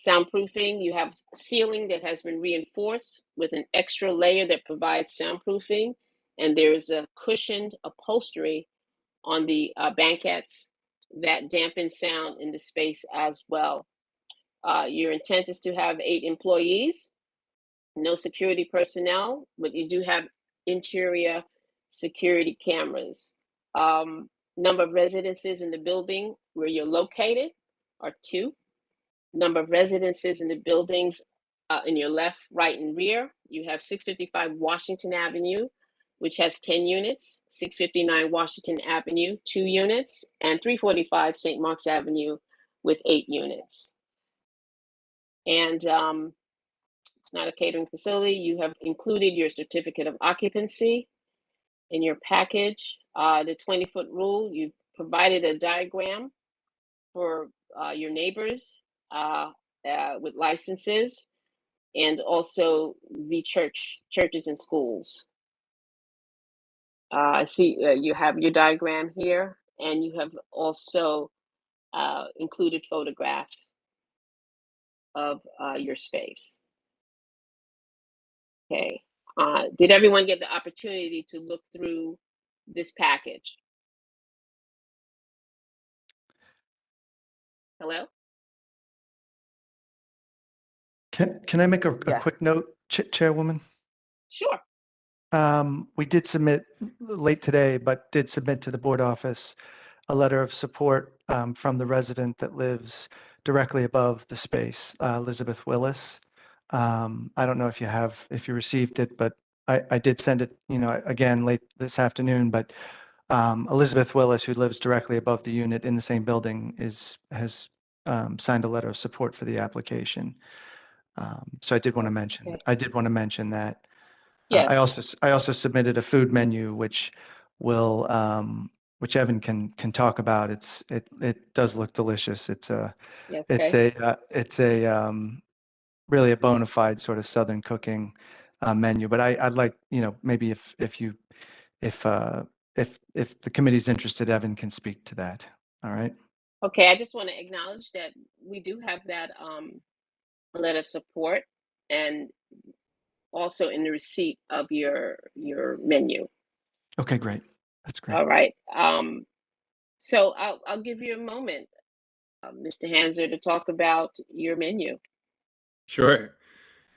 Soundproofing, you have ceiling that has been reinforced with an extra layer that provides soundproofing, and there's a cushioned upholstery on the banquettes that dampens sound in the space as well. Your intent is to have 8 employees, no security personnel, but you do have interior security cameras. Number of residences in the building where you're located are 2. Number of residences in the buildings in your left, right, and rear. You have 655 Washington Avenue, which has 10 units, 659 Washington Avenue, 2 units, and 345 St. Mark's Avenue with 8 units. And it's not a catering facility. You have included your certificate of occupancy in your package. The 20-foot rule, you've provided a diagram for your neighbors with licenses, and also the churches and schools. I see you have your diagram here, and you have also included photographs of your space. Okay. Did everyone get the opportunity to look through this package? Hello? Can I make a quick note, Chairwoman? Sure. We did submit late today, but did submit to the board office a letter of support from the resident that lives directly above the space, Elizabeth Willis. I don't know if you received it, but I did send it, again late this afternoon. But Elizabeth Willis, who lives directly above the unit in the same building, has signed a letter of support for the application. So I did want to mention. Okay. I did want to mention that. Yes. I also submitted a food menu, which will which Evan can talk about. It does look delicious. It's a really a bona fide sort of Southern cooking menu. But I'd like, maybe if the committee's interested, Evan can speak to that. All right. Okay. I just want to acknowledge that we do have that letter of support, and also in the receipt of your menu. Okay, great. That's great. All right. So I'll give you a moment, Mr. Hanser, to talk about your menu. Sure.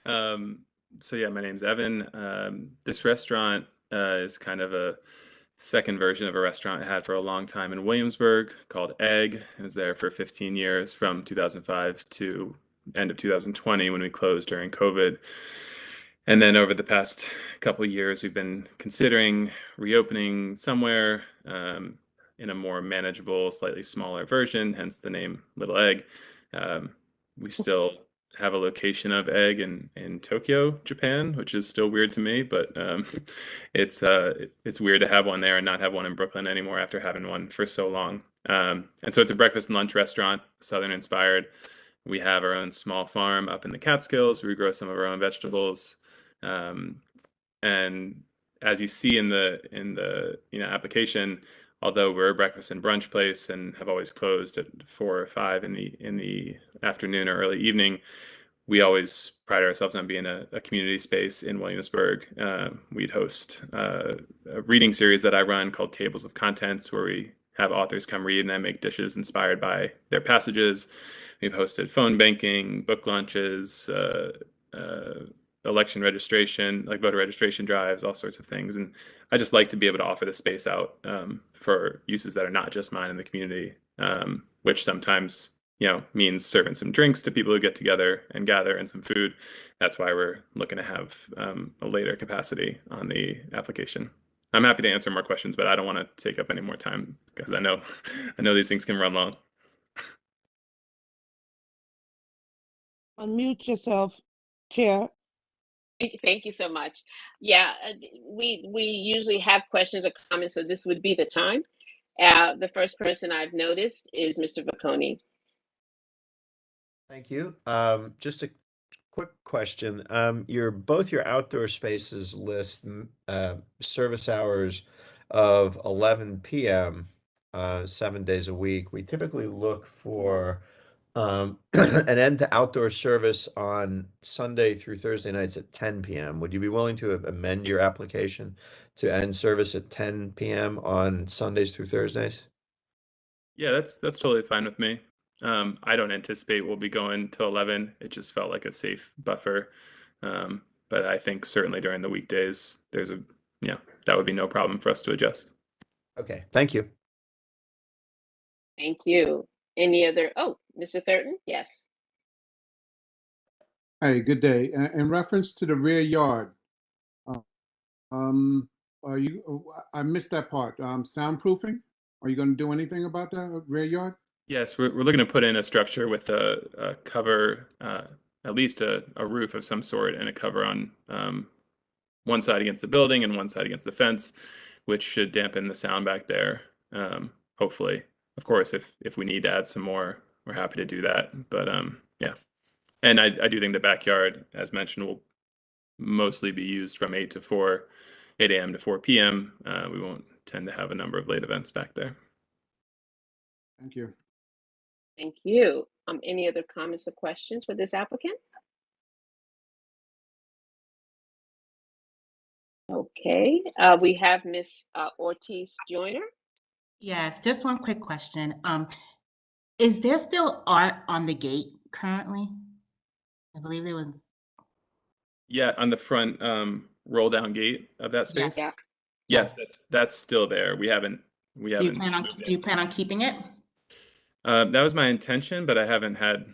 So yeah, my name's Evan. This restaurant is kind of a second version of a restaurant I had for a long time in Williamsburg called Egg. I was there for 15 years, from 2005 to end of 2020 when we closed during COVID. And then over the past couple of years, we've been considering reopening somewhere in a more manageable, slightly smaller version, hence the name Little Egg. We still have a location of Egg in Tokyo, Japan, which is still weird to me, but it's weird to have one there and not have one in Brooklyn anymore after having one for so long. And so it's a breakfast and lunch restaurant, Southern inspired. We have our own small farm up in the Catskills where we grow some of our own vegetables. And as you see in the application, although we're a breakfast and brunch place and have always closed at 4 or 5 in the afternoon or early evening, we always pride ourselves on being a community space in Williamsburg. We'd host a reading series that I run called Tables of Contents, where we have authors come read and I make dishes inspired by their passages. We've hosted phone banking, book launches, election registration, like voter registration drives, all sorts of things. And I just like to be able to offer the space out for uses that are not just mine in the community, which sometimes, means serving some drinks to people who get together and gather, and some food. That's why we're looking to have a later capacity on the application. I'm happy to answer more questions, but I don't want to take up any more time because I know these things can run long. Unmute yourself, Chair. Thank you so much. Yeah, we usually have questions or comments, so this would be the time. The first person I've noticed is Mr. Vacconi. Thank you. Just a quick question. Both your outdoor spaces list service hours of 11 p.m. 7 days a week. We typically look for an end to outdoor service on Sunday through Thursday nights at 10 p.m. Would you be willing to amend your application to end service at 10 p.m. on Sundays through Thursdays? Yeah, that's totally fine with me. I don't anticipate we'll be going till 11. It just felt like a safe buffer. But I think certainly during the weekdays, that would be no problem for us to adjust. Okay, thank you. Thank you. Any other? Oh, Mr. Thurton? Yes. Hey, good day. In reference to the rear yard, are you, I missed that part. Soundproofing? Are you going to do anything about the rear yard? Yes, we're looking to put in a structure with a cover, at least a roof of some sort, and a cover on one side against the building and one side against the fence, which should dampen the sound back there. Hopefully, of course, if we need to add some more, we're happy to do that. But yeah, and I do think the backyard, as mentioned, will mostly be used from 8 a.m. to 4 p.m. We won't tend to have a number of late events back there. Thank you. Thank you. Any other comments or questions for this applicant? Okay, we have Ms. Ortiz Joyner. Yes, just one quick question. Is there still art on the gate currently? I believe there was. Yeah, on the front roll down gate of that space. Yes. Yeah. Yes, that's still there. We haven't. Do you plan on keeping it? That was my intention, but I haven't had,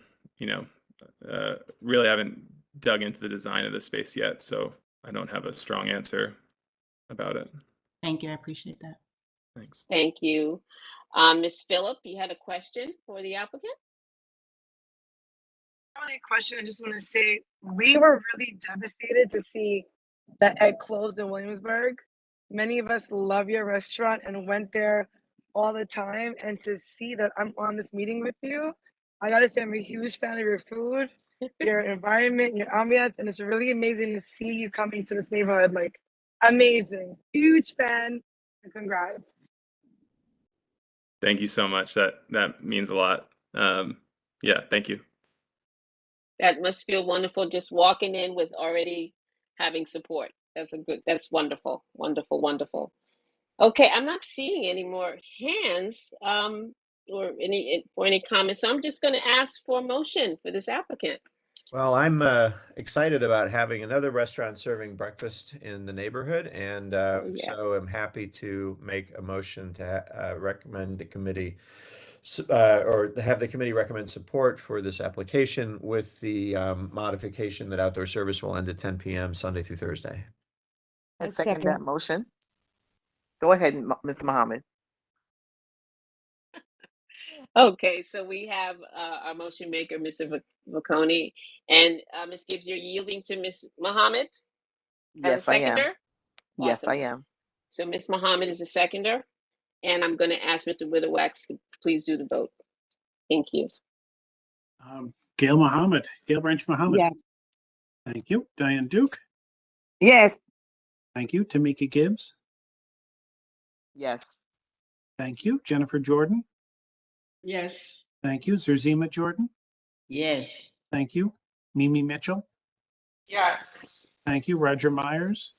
really haven't dug into the design of the space yet, so I don't have a strong answer about it. Thank you. I appreciate that. Thanks. Thank you. Ms. Phillip, you had a question for the applicant? Not really a question. I just want to say we were really devastated to see that Egg closed in Williamsburg. Many of us love your restaurant and went there all the time. And to see that I'm on this meeting with you, I gotta say I'm a huge fan of your food, your environment, your ambiance, and it's really amazing to see you coming to this neighborhood. Like, amazing. Huge fan, and congrats. Thank you so much. That means a lot. Yeah, thank you. That must feel wonderful, just walking in with already having support. That's wonderful, wonderful, wonderful. Okay, I'm not seeing any more hands or any comments. So I'm just going to ask for a motion for this applicant. Well, I'm excited about having another restaurant serving breakfast in the neighborhood, and Yeah. so I'm happy to make a motion to recommend the committee or have the committee recommend support for this application with the modification that outdoor service will end at 10 p.m. Sunday through Thursday. I second that motion. Go ahead, Ms. Muhammad. Okay, so we have our motion maker, Mr. Vaconi, and Ms. Gibbs, you're yielding to Ms. Muhammad as Yes, a seconder? I am. Yes, Awesome. I am. So Ms. Muhammad is a seconder, and I'm going to ask Mr. Witherwax to please do the vote. Thank you. Gail Branch Muhammad. Yes. Thank you. Diane Duke. Yes. Thank you. Tamika Gibbs. Yes. Thank you. Jennifer Jordan. Yes. Thank you. Zerzima Jordan. Yes. Thank you. Mimi Mitchell. Yes. Thank you. Roger Myers.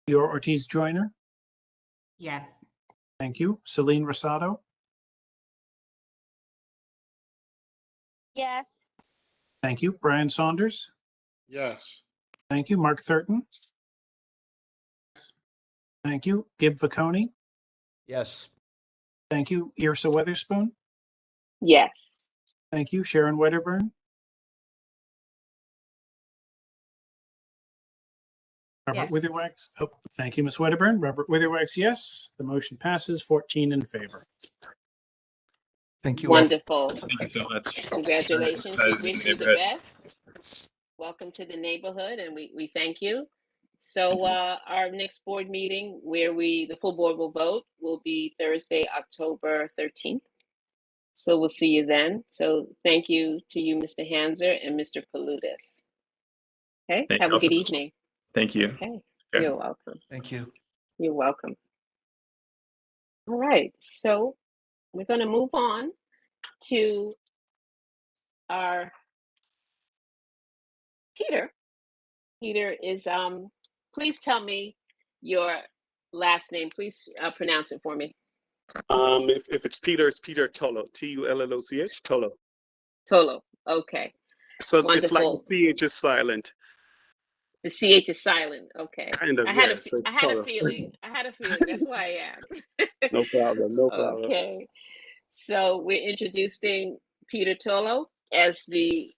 Your Ortiz Joyner. Yes. Thank you. Celine Rosado. Yes. Thank you. Brian Saunders. Yes. Thank you. Mark Thurton. Thank you. Gib Vaconi. Yes. Thank you. Irsa Weatherspoon. Yes. Thank you. Sharon Wedderburn. Robert Yes. Witherwax. Oh, thank you, Ms. Wedderburn. Robert Witherwax, yes. The motion passes 14 in favor. Thank you all. Wonderful. Thank you so much. Congratulations. Excited We to wish be you the neighborhood. best. Welcome to the neighborhood, and we thank you. So our next board meeting where the full board will vote will be Thursday, October 13th. So we'll see you then. So thank you to you, Mr. Hanser and Mr. Paludas. Okay, Thank have you a good also. evening. Thank you. Okay, Okay. you're welcome. Thank you. You're welcome. All right, so we're going to move on to our Peter. Peter is, please tell me your last name. Please pronounce it for me. If it's Peter Tolo, Tulloch, Tolo. Tolo. Okay. So it's like the Wonderful. CH is silent. The CH is silent. Okay. Kind of, I yeah. So it's had a Tolo. feeling. I had a feeling. That's why I asked. No problem. No problem. Okay. So we're introducing Peter Tolo as the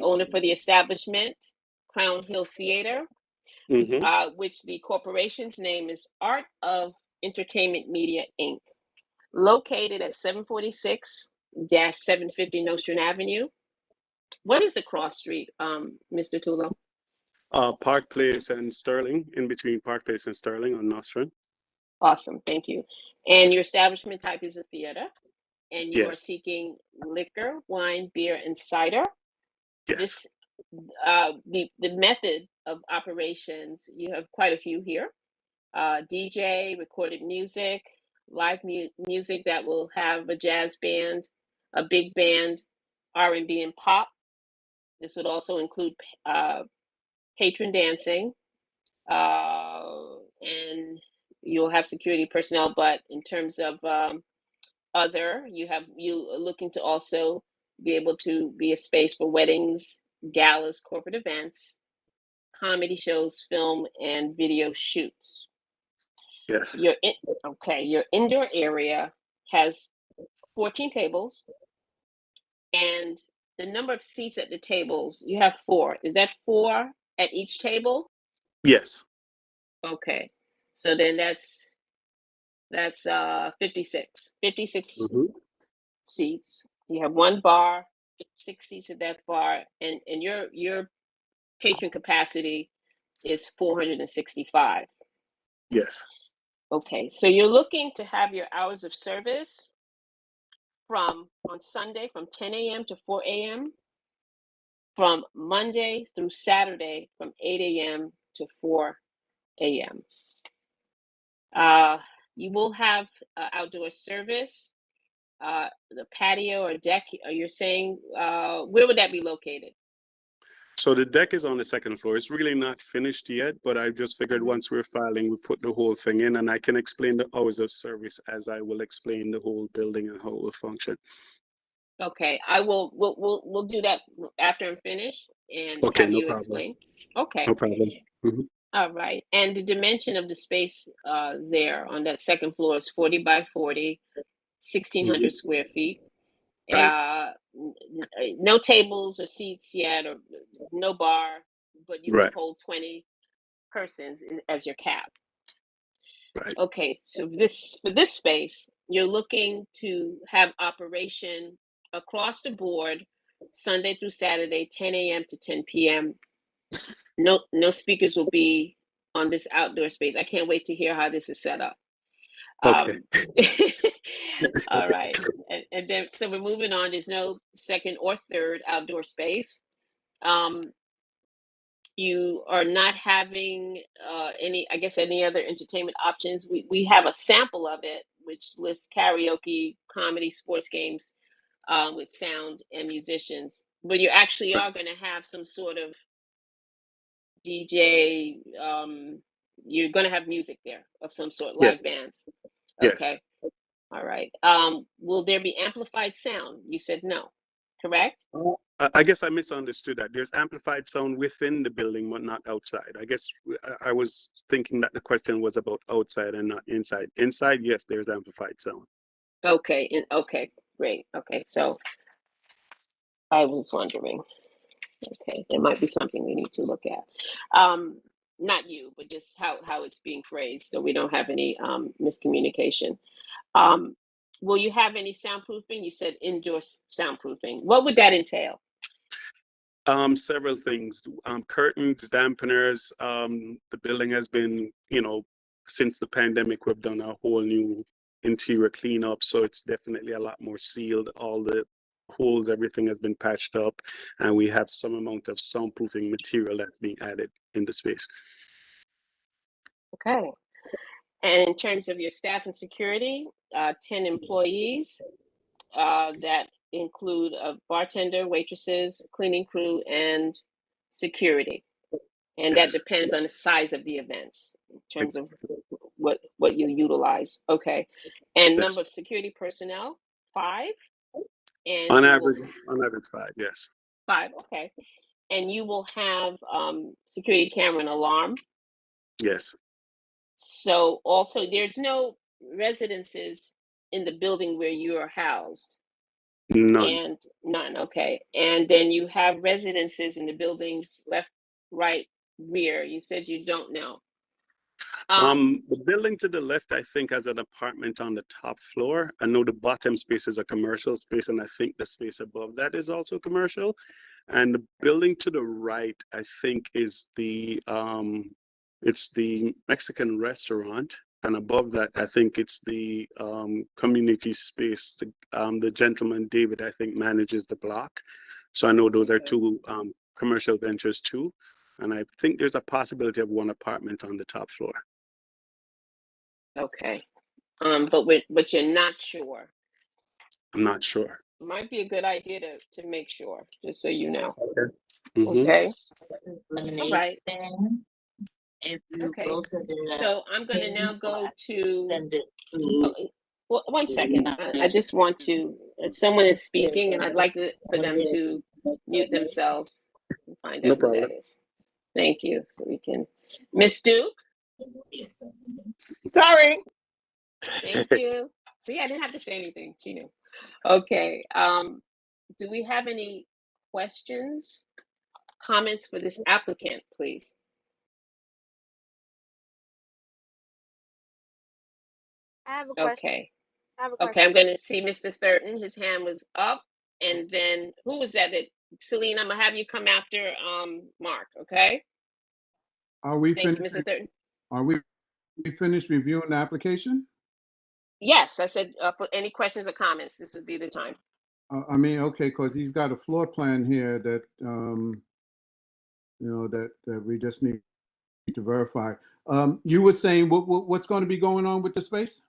owner for the establishment, Crown Hill Theater, which the corporation's name is Art of Entertainment Media Inc., located at 746-750 Nostrand Avenue. What is the cross street, Mr. Tulo? Park Place and Sterling, in between Park Place and Sterling on Nostrand. Awesome, thank you. And your establishment type is a theater, and you are Yes. seeking liquor, wine, beer, and cider. Yes. This, the method of operations, you have quite a few here. DJ, recorded music, live music that will have a jazz band, a big band, R&B and pop. This would also include patron dancing, and you'll have security personnel. But in terms of you are looking to also be able to be a space for weddings, galas, corporate events, comedy shows, film, and video shoots. Yes. Your indoor area has 14 tables, and the number of seats at the tables, you have 4. Is that 4 at each table? Yes. Okay. So then that's 56. 56 seats. You have 1 bar, 6 seats at that bar, and your patron capacity is 465. Yes. Okay, so you're looking to have your hours of service on Sunday from 10 a.m. to 4 a.m., from Monday through Saturday from 8 a.m. to 4 a.m. You will have outdoor service, the patio or deck. You're saying, where would that be located? So the deck is on the 2nd floor. It's really not finished yet, but I just figured once we're filing, we put the whole thing in, and I can explain the hours of service as I will explain the whole building and how it will function. Okay, we'll do that after I'm finished and Okay, have no you problem. explain. Okay. No problem. All right. And the dimension of the space there on that 2nd floor is 40 by 40, 1,600 square feet. No tables or seats yet, or no bar, but you can hold 20 persons as your cap. Right. Okay, so for this space, you're looking to have operation across the board, Sunday through Saturday, 10 a.m. to 10 p.m. No speakers will be on this outdoor space. I can't wait to hear how this is set up. Okay. All right. And then, so we're moving on. There's no 2nd or 3rd outdoor space. You are not having any other entertainment options. We have a sample of it, which lists karaoke, comedy, sports games with sound and musicians. But you actually are going to have some sort of DJ. You're going to have music there of some sort, live bands. Okay. Yes. All right. Will there be amplified sound? You said no, correct? I guess I misunderstood that. There's amplified sound within the building, but not outside. I guess I was thinking that the question was about outside and not inside. Inside, yes, there's amplified sound. Okay. Okay. Great. Okay. So I was wondering. Okay, there might be something we need to look at. Not you, but just how it's being phrased, so we don't have any miscommunication. Will you have any soundproofing? You said indoor soundproofing. What would that entail? Several things. Curtains, dampeners. The building has been, since the pandemic, we've done a whole new interior cleanup, so it's definitely a lot more sealed. All the holes, everything has been patched up, and we have some amount of soundproofing material that's being added in the space. Okay. And in terms of your staff and security, 10 employees that include a bartender, waitresses, cleaning crew, and security. And that Yes. depends on the size of the events in terms of what you utilize. Okay. And number of security personnel, 5. And On you average, will, on average 5, yes. 5, okay. And you will have security camera and alarm. Yes. So also there's no residences in the building where you are housed. None. And none, okay. And then you have residences in the buildings left, right, rear. You said you don't know. The building to the left, I think, has an apartment on the top floor. I know the bottom space is a commercial space, and I think the space above that is also commercial. And the building to the right, I think, is it's the Mexican restaurant. And above that, I think it's the community space. The gentleman, David, I think, manages the block. So I know those are 2 commercial ventures too. And I think there's a possibility of 1 apartment on the top floor. Okay. But you're not sure. I'm not sure. Might be a good idea to make sure, just so you know. Okay. Mm-hmm. Okay. Lemonade All right. stand. If you Okay. go to the So I'm going to now go to. send it to Well, 1 second. I just want to. Someone is speaking, and I'd like for them to mute themselves and find No out who that problem. is. Thank you. So we can. Miss Duke. Sorry. Thank you. See, I didn't have to say anything. She knew. Okay. Do we have any questions, comments for this applicant, please? I have a question. Okay. I have a Okay, question. I'm going to see Mr. Thurton. His hand was up. And then who was that? Celine, I'm going to have you come after Mark, okay? Are we Thank you, finished? Mr. Thurton. Are we finished reviewing the application? Yes, I said for any questions or comments, this would be the time. I mean, okay, because he's got a floor plan here that, that we just need to verify. You were saying what's going to be going on with the space?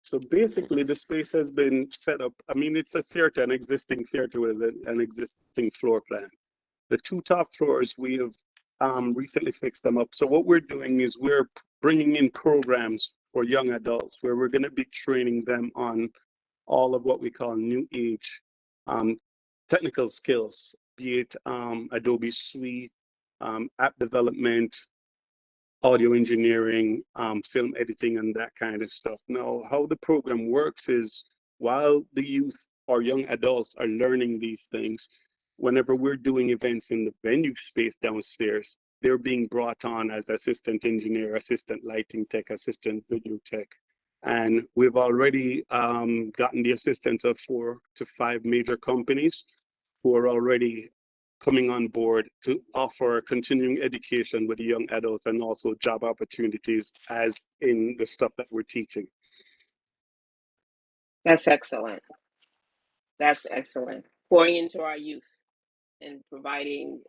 So basically, the space has been set up. I mean, it's a theater, an existing theater with an existing floor plan. The 2 top floors, we have recently fixed them up. So what we're doing is we're bringing in programs for young adults where we're going to be training them on all of what we call new age technical skills, be it Adobe Suite, app development, audio engineering, film editing, and that kind of stuff. Now, how the program works is while the youth or young adults are learning these things, whenever we're doing events in the venue space downstairs, they're being brought on as assistant engineer, assistant lighting tech, assistant video tech. And we've already gotten the assistance of 4 to 5 major companies who are already coming on board to offer continuing education with the young adults and also job opportunities as in the stuff that we're teaching. That's excellent. That's excellent. Pouring into our youth and providing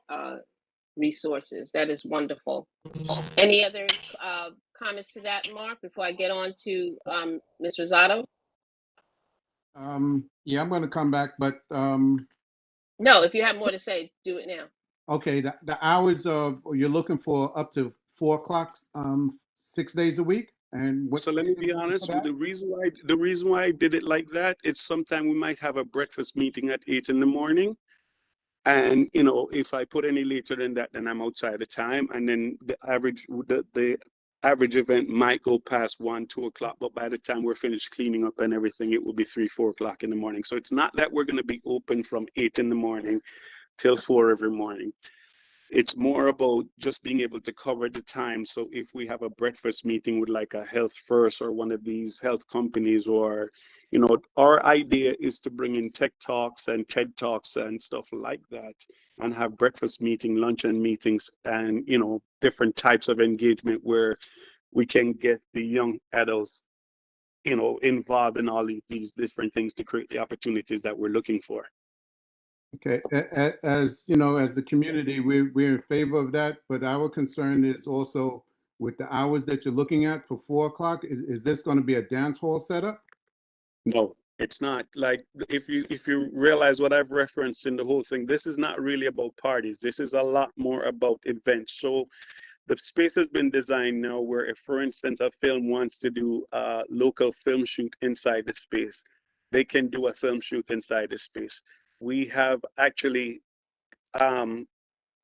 resources. That is wonderful. Any other comments to that, Mark, before I get on to Ms. Rosado? Yeah, I'm going to come back, but no, if you have more to say, do it now. Okay, the hours you're looking for up to 4 o'clock, 6 days a week. And so let me be honest. The reason why I did it like that, it's sometime we might have a breakfast meeting at 8 in the morning. And, you know, if I put any later than that, then I'm outside of time. And then the average event might go past 1, 2 o'clock. But by the time we're finished cleaning up and everything, it will be 3, 4 o'clock in the morning. So it's not that we're going to be open from 8 in the morning till 4 every morning. It's more about just being able to cover the time. So if we have a breakfast meeting with like a Health First or one of these health companies, or, you know, our idea is to bring in tech talks and TED talks and stuff like that and have breakfast meeting, luncheon meetings, and, you know, different types of engagement where we can get the young adults, you know, involved in all these different things to create the opportunities that we're looking for. Okay, as you know, as the community, we're in favor of that, but our concern is also with the hours that you're looking at for 4 o'clock? Is this going to be a dance hall setup? No, it's not. Like if you realize what I've referenced in the whole thing, this is not really about parties. This is a lot more about events. So the space has been designed now where if, for instance, a film wants to do a local film shoot inside the space, they can do a film shoot inside the space. We have actually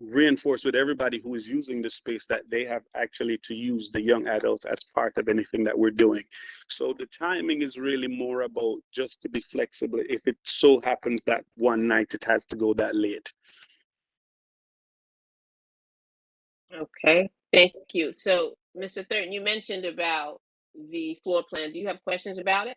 reinforced with everybody who is using the space that they have actually to use the young adults as part of anything that we're doing. So the timing is really more about just to be flexible if it so happens that one night it has to go that late. Okay, thank you. So, Mr. Thurton, you mentioned about the floor plan. Do you have questions about it?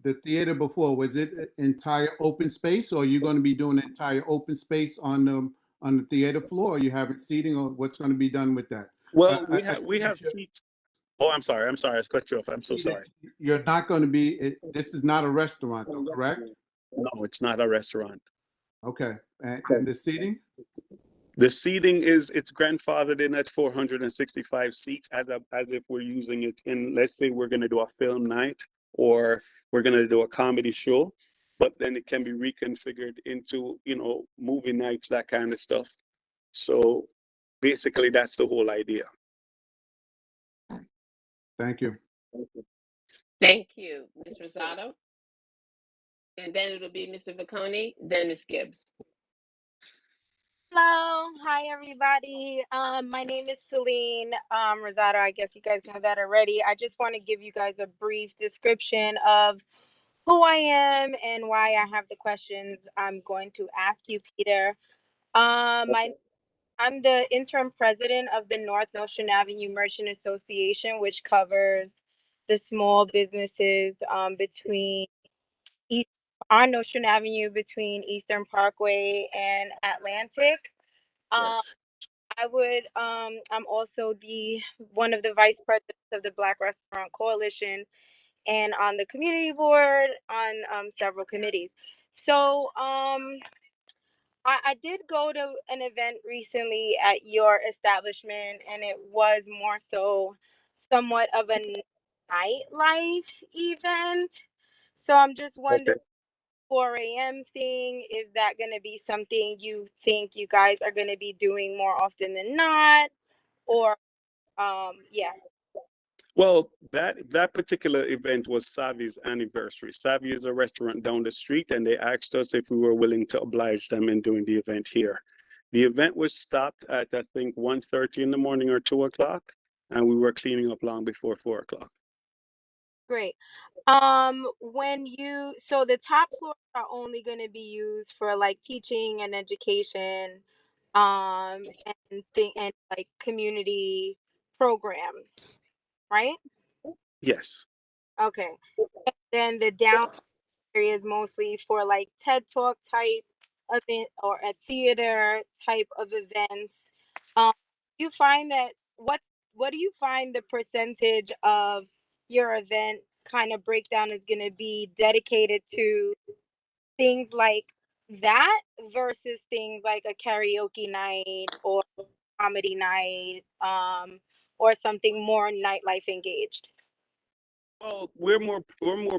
The theater before, was it entire open space, or are you going to be doing entire open space on the theater floor, or you have it seating, or what's going to be done with that? Well, I we have seats. Oh, I'm sorry. I cut you off. I'm so sorry. You're not going to be, this is not a restaurant though, correct? No, it's not a restaurant. Okay, and the seating? The seating it's grandfathered in at 465 seats as if we're using it in, let's say we're going to do a film night or we're going to do a comedy show, but then it can be reconfigured into, movie nights, that kind of stuff. So basically that's the whole idea. Thank you. Thank you, Ms. Rosado. And then it'll be Mr. Vacconi, then Ms. Gibbs. Hello, hi everybody. My name is Celine Rosado. I guess you guys know that already. I just want to give you guys a brief description of who I am and why I have the questions I'm going to ask you, Peter. I'm the interim president of the North Nostrand Avenue Merchant Association, which covers the small businesses between on Nostrand Avenue between Eastern Parkway and Atlantic. Yes. I'm also one of the vice presidents of the Black Restaurant Coalition and on the community board on several committees. So I did go to an event recently at your establishment, and it was more so somewhat of a nightlife event. So I'm just wondering, 4 a.m. thing, is that going to be something you think you guys are going to be doing more often than not? Or, yeah. Well, that particular event was Savi's anniversary. Savi is a restaurant down the street, and they asked us if we were willing to oblige them in doing the event here. The event was stopped at, I think, 1:30 in the morning or 2 o'clock, and we were cleaning up long before 4 o'clock. Great. So the top floors are only going to be used for like teaching and education, and like community programs, right? Yes. Okay. And then the down area is mostly for like TED Talk type event or a theater type of events. You find that what do you find the percentage of your event kind of breakdown is going to be dedicated to things like that versus things like a karaoke night or comedy night, or something more nightlife engaged? Well, we're more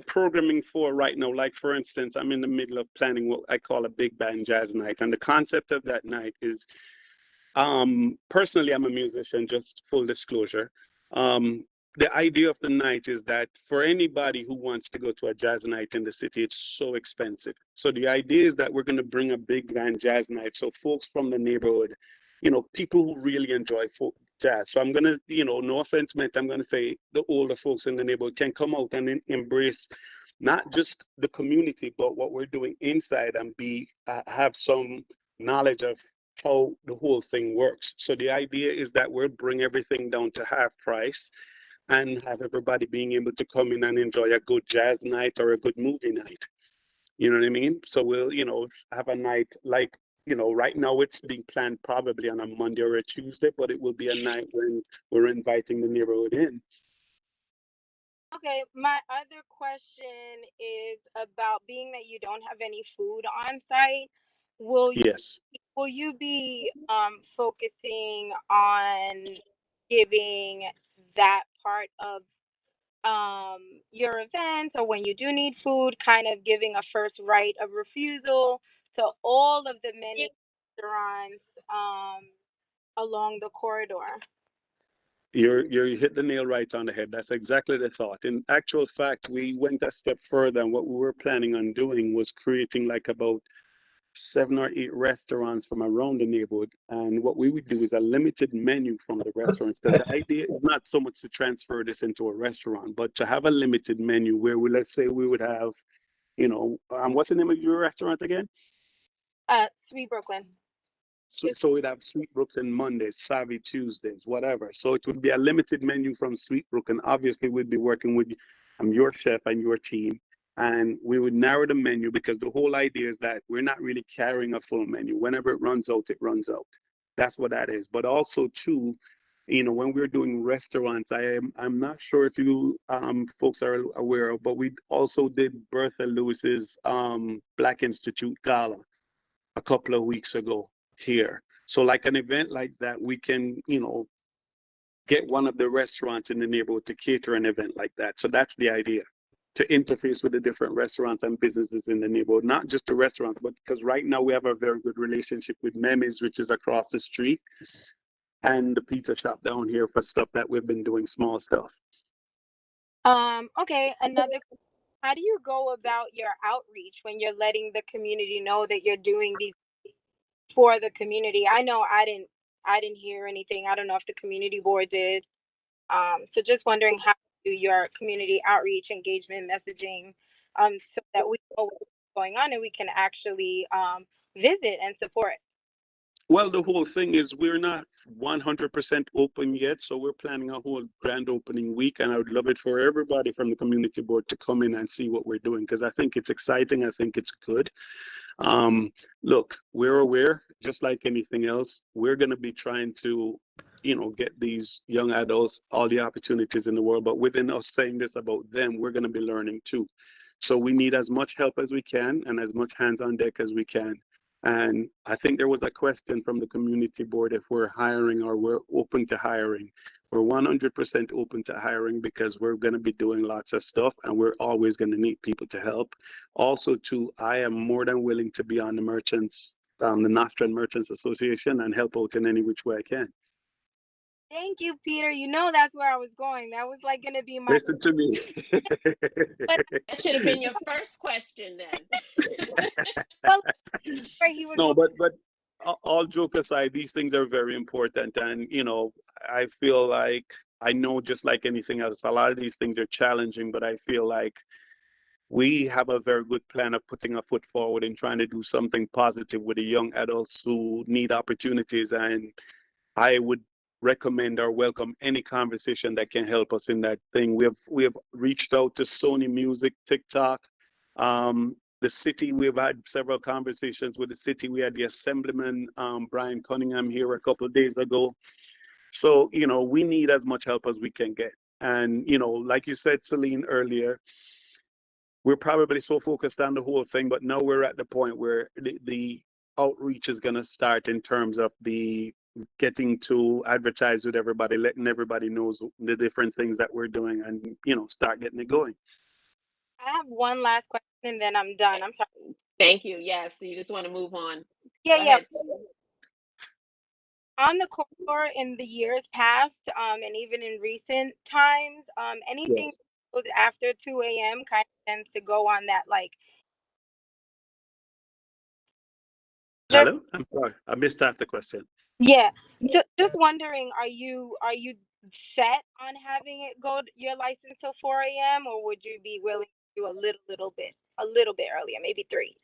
programming for right now. Like for instance, I'm in the middle of planning what I call a big band jazz night, and the concept of that night is, personally, I'm a musician. Just full disclosure. Um, the idea of the night is that for anybody who wants to go to a jazz night in the city, it's so expensive. So the idea is that we're going to bring a big band jazz night, so folks from the neighborhood, people who really enjoy folk jazz. So I'm going to, no offense meant, I'm going to say the older folks in the neighborhood can come out and embrace not just the community, but what we're doing inside, and have some knowledge of how the whole thing works. So the idea is that we'll bring everything down to half price and have everybody being able to come in and enjoy a good jazz night or a good movie night. You know what I mean? So we'll, have a night like, right now it's being planned probably on a Monday or a Tuesday, but it will be a night when we're inviting the neighborhood in. Okay, my other question is about being that you don't have any food on site. Yes. will you be focusing on giving that part of your events, or when you do need food, kind of giving a first right of refusal to all of the many restaurants along the corridor? You hit the nail right on the head. That's exactly the thought. In actual fact, we went a step further, and what we were planning on doing was creating like about 7 or 8 restaurants from around the neighborhood. And what we would do is a limited menu from the restaurants, because the idea is not so much to transfer this into a restaurant, but to have a limited menu where we, let's say we would have, what's the name of your restaurant again? Sweet Brooklyn. So we'd have Sweet Brooklyn Mondays, Savvy Tuesdays, whatever. So it would be a limited menu from Sweet Brooklyn. Obviously, we'd be working with your chef and your team, and we would narrow the menu, because the whole idea is that we're not really carrying a full menu. Whenever it runs out, it runs out. That's what that is. But also, too, when we're doing restaurants, I'm not sure if you folks are aware of, but we also did Bertha Lewis's Black Institute Gala a couple of weeks ago here. So like an event like that, we can, get one of the restaurants in the neighborhood to cater an event like that. So that's the idea, to interface with the different restaurants and businesses in the neighborhood, not just the restaurants, but because right now we have a very good relationship with Memis, which is across the street, and the pizza shop down here for stuff that we've been doing, small stuff. Okay, how do you go about your outreach when you're letting the community know that you're doing these for the community? I know I didn't hear anything. I don't know if the community board did. So just wondering how you do your community outreach, engagement, messaging, so that we know what's going on and we can actually visit and support. Well, the whole thing is we're not 100% open yet, so we're planning a whole grand opening week, and I would love it for everybody from the community board to come in and see what we're doing, because I think it's exciting. I think it's good. Look, we're aware, just like anything else, we're going to be trying to, get these young adults all the opportunities in the world. But within us saying this about them, we're going to be learning too. So we need as much help as we can and as much hands on deck as we can. And I think there was a question from the community board if we're hiring or we're open to hiring. We're 100% open to hiring, because we're going to be doing lots of stuff and we're always going to need people to help. Also, too, I am more than willing to be on the Nostrand Merchants Association, and help out in any which way I can. Thank you, Peter. You know that's where I was going. That was like going to be my. Listen to me. That should have been your first question then. Well, where he was No, going. but all joke aside, these things are very important, and I feel like, I know, just like anything else, a lot of these things are challenging, but I feel like we have a very good plan of putting a foot forward and trying to do something positive with the young adults who need opportunities. And I would recommend or welcome any conversation that can help us in that thing. We have reached out to Sony Music, TikTok, the city. We've had several conversations with the city. We had the Assemblyman Brian Cunningham here a couple of days ago. So we need as much help as we can get. And like you said, Celine, earlier, we're probably so focused on the whole thing, but now we're at the point where the outreach is going to start in terms of the getting to advertise with everybody, letting everybody knows the different things that we're doing, and start getting it going. I have one last question and then I'm done. I'm sorry. Thank you. Yes, you just want to move on. Yeah, Go yeah. ahead. On the corridor in the years past, and even in recent times, anything Yes. that goes after 2 a.m. kind of tends to go on that like. Hello? I'm sorry. I missed half the question. Yeah. So just wondering, are you set on having it go your license till 4 a.m. or would you be willing to do a little bit earlier, maybe 3?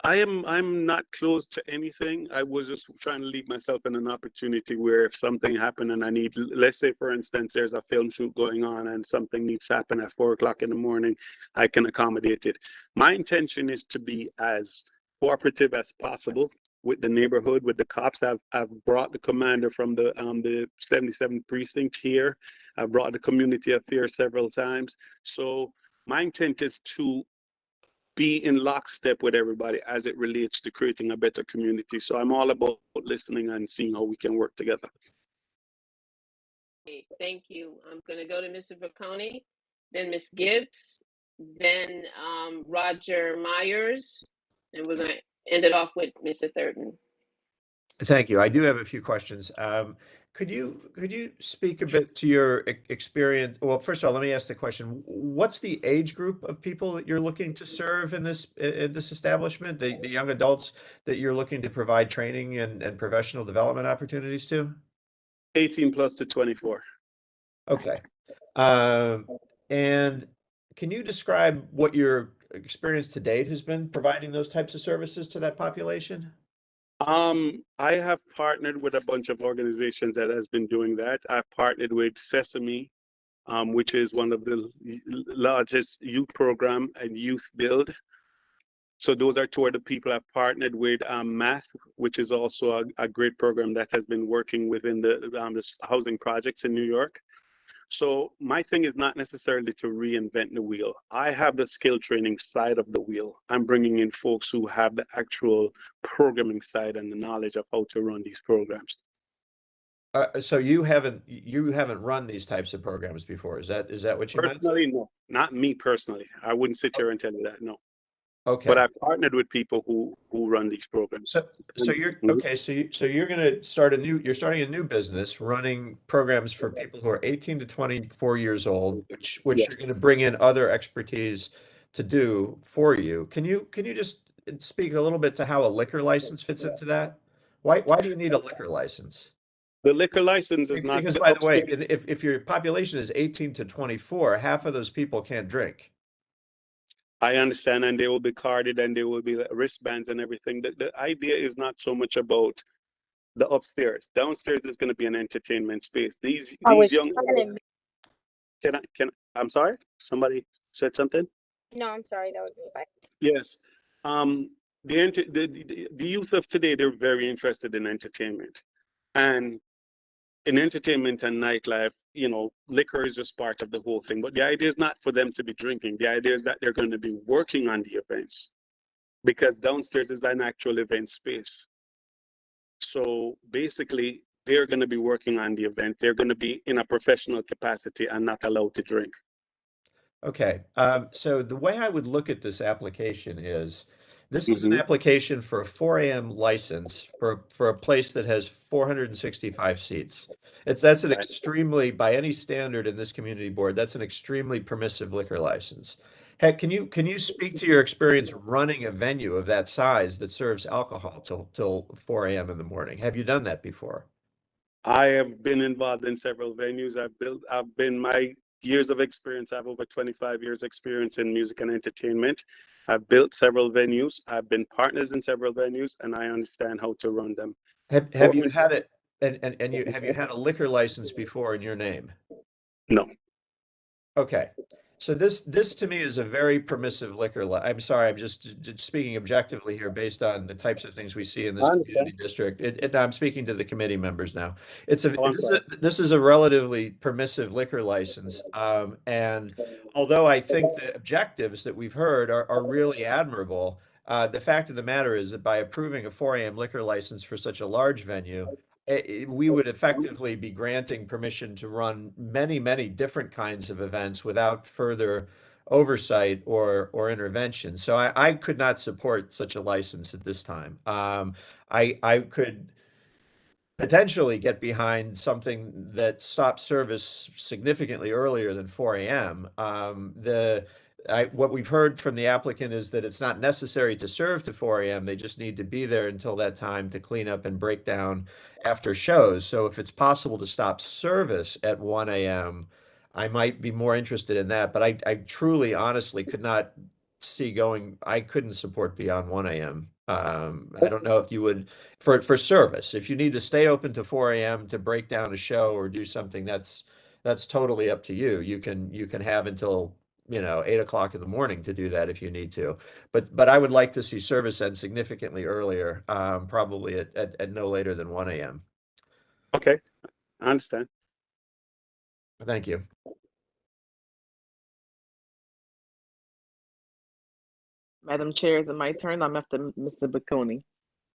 I'm not close to anything. I was just trying to leave myself in an opportunity where if something happened and I need, let's say for instance, there's a film shoot going on and something needs to happen at 4 o'clock in the morning, I can accommodate it. My intention is to be as cooperative as possible with the neighborhood, with the cops. I've brought the commander from the 77th precinct here. I've brought the community affairs several times. So my intent is to be in lockstep with everybody as it relates to creating a better community. So I'm all about listening and seeing how we can work together. Okay, thank you. I'm going to go to Mr. Bocconi, then Ms. Gibbs, then Roger Myers, and we're going to end it off with Mr. Thurton. Thank you. I do have a few questions. Could you speak a bit to your experience? Well, first of all, let me ask the question: what's the age group of people that you're looking to serve in this establishment? The young adults that you're looking to provide training and professional development opportunities to? 18 plus to 24. Okay. And can you describe what your experience to date has been providing those types of services to that population? I have partnered with a bunch of organizations that has been doing that. I've partnered with Sesame, which is one of the largest youth program and youth build. So those are two of the people I've partnered with. Math, which is also a great program that has been working within the housing projects in New York. So my thing is not necessarily to reinvent the wheel. I have the skill training side of the wheel. I'm bringing in folks who have the actual programming side and the knowledge of how to run these programs. So you haven't run these types of programs before. Is that what you meant? Personally, no, not me personally. I wouldn't sit here and tell you that, no. Okay. But I've partnered with people who run these programs. So you're okay. So you're going to start you're starting a new business running programs for people who are 18 to 24 years old, which Yes. you're going to bring in other expertise to do for you. Can you just speak a little bit to how a liquor license fits into that? Why do you need a liquor license? The liquor license is not Because, by the way, if your population is 18 to 24, half of those people can't drink. I understand, and they will be carded and they will be wristbands and everything. The idea is not so much about the upstairs. Downstairs is going to be an entertainment space. These young I'm sorry? Somebody said something? No, I'm sorry. That was me. Bye. Yes. The youth of today, they're very interested in entertainment. And in entertainment and nightlife, liquor is just part of the whole thing. But the idea is not for them to be drinking. The idea is that they're going to be working on the events because downstairs is an actual event space. So basically, they're going to be working on the event. They're going to be in a professional capacity and not allowed to drink. Okay. So the way I would look at this application is this is an application for a 4 a.m. license for a place that has 465 seats. That's an extremely, by any standard in this community board, that's an extremely permissive liquor license. Heck, can you speak to your experience running a venue of that size that serves alcohol till 4 a.m. in the morning? Have you done that before? I have been involved in several venues. My years of experience, I have over 25 years experience in music and entertainment. I've built several venues. I've been partners in several venues, and I understand how to run them. Have you had it and you had a liquor license before in your name? No. Okay. So this to me is a very permissive I'm sorry, I'm just speaking objectively here based on the types of things we see in this community district. I'm speaking to the committee members now. This is a relatively permissive liquor license. And although I think the objectives that we've heard are really admirable, the fact of the matter is that by approving a 4 a.m. liquor license for such a large venue, we would effectively be granting permission to run many, many different kinds of events without further oversight or intervention. So I could not support such a license at this time. I could potentially get behind something that stops service significantly earlier than 4 a.m. What we've heard from the applicant is that it's not necessary to serve to 4 a.m. They just need to be there until that time to clean up and break down after shows. So if it's possible to stop service at 1 a.m., I might be more interested in that. But I truly, honestly could not see I couldn't support beyond 1 a.m. I don't know if you would, for service, if you need to stay open to 4 a.m. to break down a show or do something, that's totally up to you. You can have until 8 o'clock in the morning to do that if you need to. But I would like to see service end significantly earlier, probably at no later than 1 a.m. Okay, I understand. Thank you. Madam Chair, is it my turn? I'm after Mr. Bocconi.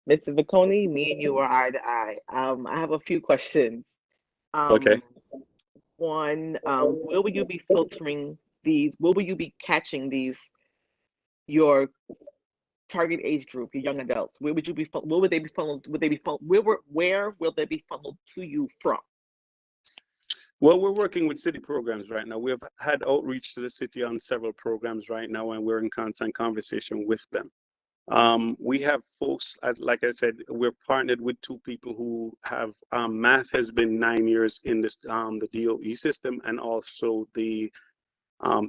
Mr. Bocconi, me and you are eye to eye. I have a few questions. Okay. One, where will you be filtering these? Where will you be catching these? Your target age group, your young adults. Where would you be? Where would they be funneled? Would they be funneled? Where will they be funneled to you from? Well, we're working with city programs right now. We've had outreach to the city on several programs right now, and we're in constant conversation with them. We have folks, like I said, we're partnered with two people who have, Matt has been 9 years in this, the DOE system, and also the